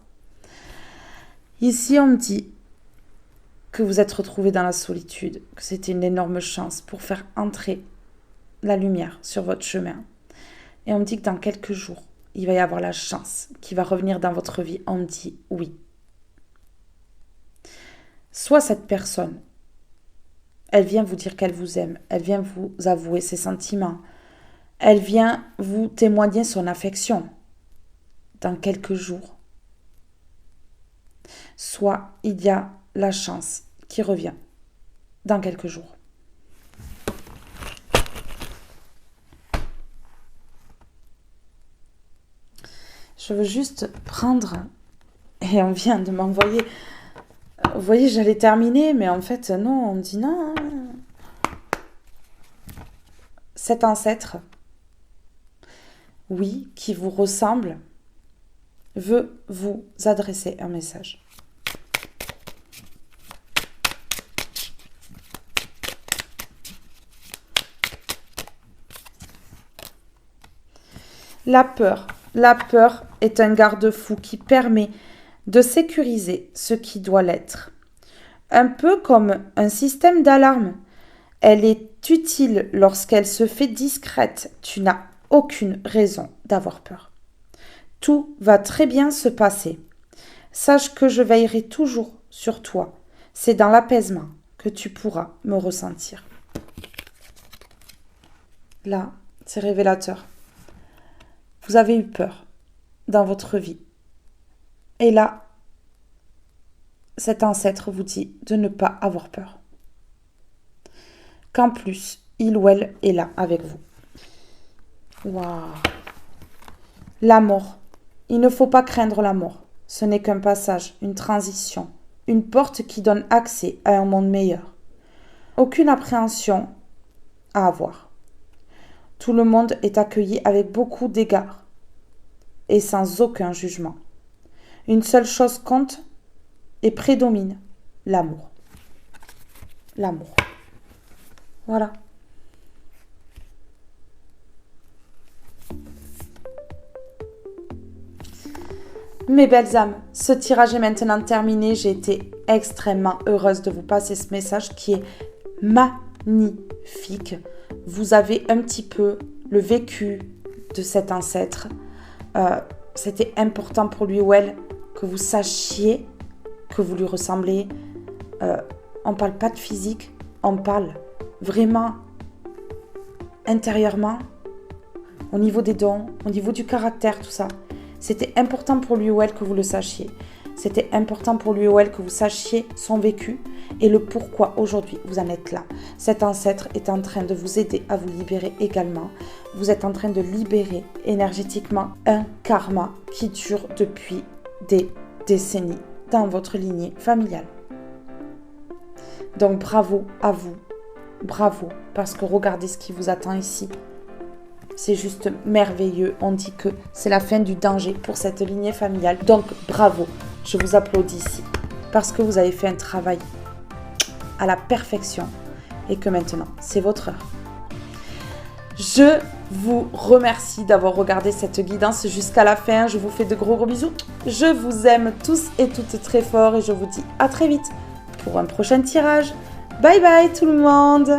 Ici, on me dit que vous êtes retrouvés dans la solitude, que c'était une énorme chance pour faire entrer la lumière sur votre chemin. Et on me dit que dans quelques jours, il va y avoir la chance qui va revenir dans votre vie. On me dit oui. Soit cette personne, elle vient vous dire qu'elle vous aime, elle vient vous avouer ses sentiments, elle vient vous témoigner son affection dans quelques jours. Soit il y a la chance qui revient dans quelques jours. Je veux juste prendre, et on vient de m'envoyer, vous voyez, j'allais terminer, mais en fait, non, on me dit non. Cet ancêtre, oui, qui vous ressemble, veut vous adresser un message. La peur est un garde-fou qui permet de sécuriser ce qui doit l'être. Un peu comme un système d'alarme. Elle est utile lorsqu'elle se fait discrète. Tu n'as aucune raison d'avoir peur. Tout va très bien se passer. Sache que je veillerai toujours sur toi. C'est dans l'apaisement que tu pourras me ressentir. Là, c'est révélateur. Vous avez eu peur dans votre vie. Et là, cet ancêtre vous dit de ne pas avoir peur. Qu'en plus, il ou elle est là avec vous. Waouh! La mort. Il ne faut pas craindre la mort. Ce n'est qu'un passage, une transition, une porte qui donne accès à un monde meilleur. Aucune appréhension à avoir. Tout le monde est accueilli avec beaucoup d'égards et sans aucun jugement. Une seule chose compte et prédomine, l'amour. L'amour. Voilà. Mes belles âmes, ce tirage est maintenant terminé. J'ai été extrêmement heureuse de vous passer ce message qui est magnifique. Vous avez un petit peu le vécu de cet ancêtre. C'était important pour lui ou elle que vous sachiez que vous lui ressemblez. On ne parle pas de physique, on parle vraiment intérieurement, au niveau des dons, au niveau du caractère, tout ça. C'était important pour lui ou elle que vous le sachiez. C'était important pour lui ou elle que vous sachiez son vécu et le pourquoi aujourd'hui vous en êtes là. Cet ancêtre est en train de vous aider à vous libérer également. Vous êtes en train de libérer énergétiquement un karma qui dure depuis des décennies dans votre lignée familiale. Donc bravo à vous, bravo, parce que regardez ce qui vous attend ici. C'est juste merveilleux. On dit que c'est la fin du danger pour cette lignée familiale. Donc bravo, je vous applaudis ici parce que vous avez fait un travail à la perfection et que maintenant c'est votre heure. Je vous remercie d'avoir regardé cette guidance jusqu'à la fin. Je vous fais de gros bisous. Je vous aime tous et toutes très fort et je vous dis à très vite pour un prochain tirage. Bye bye tout le monde!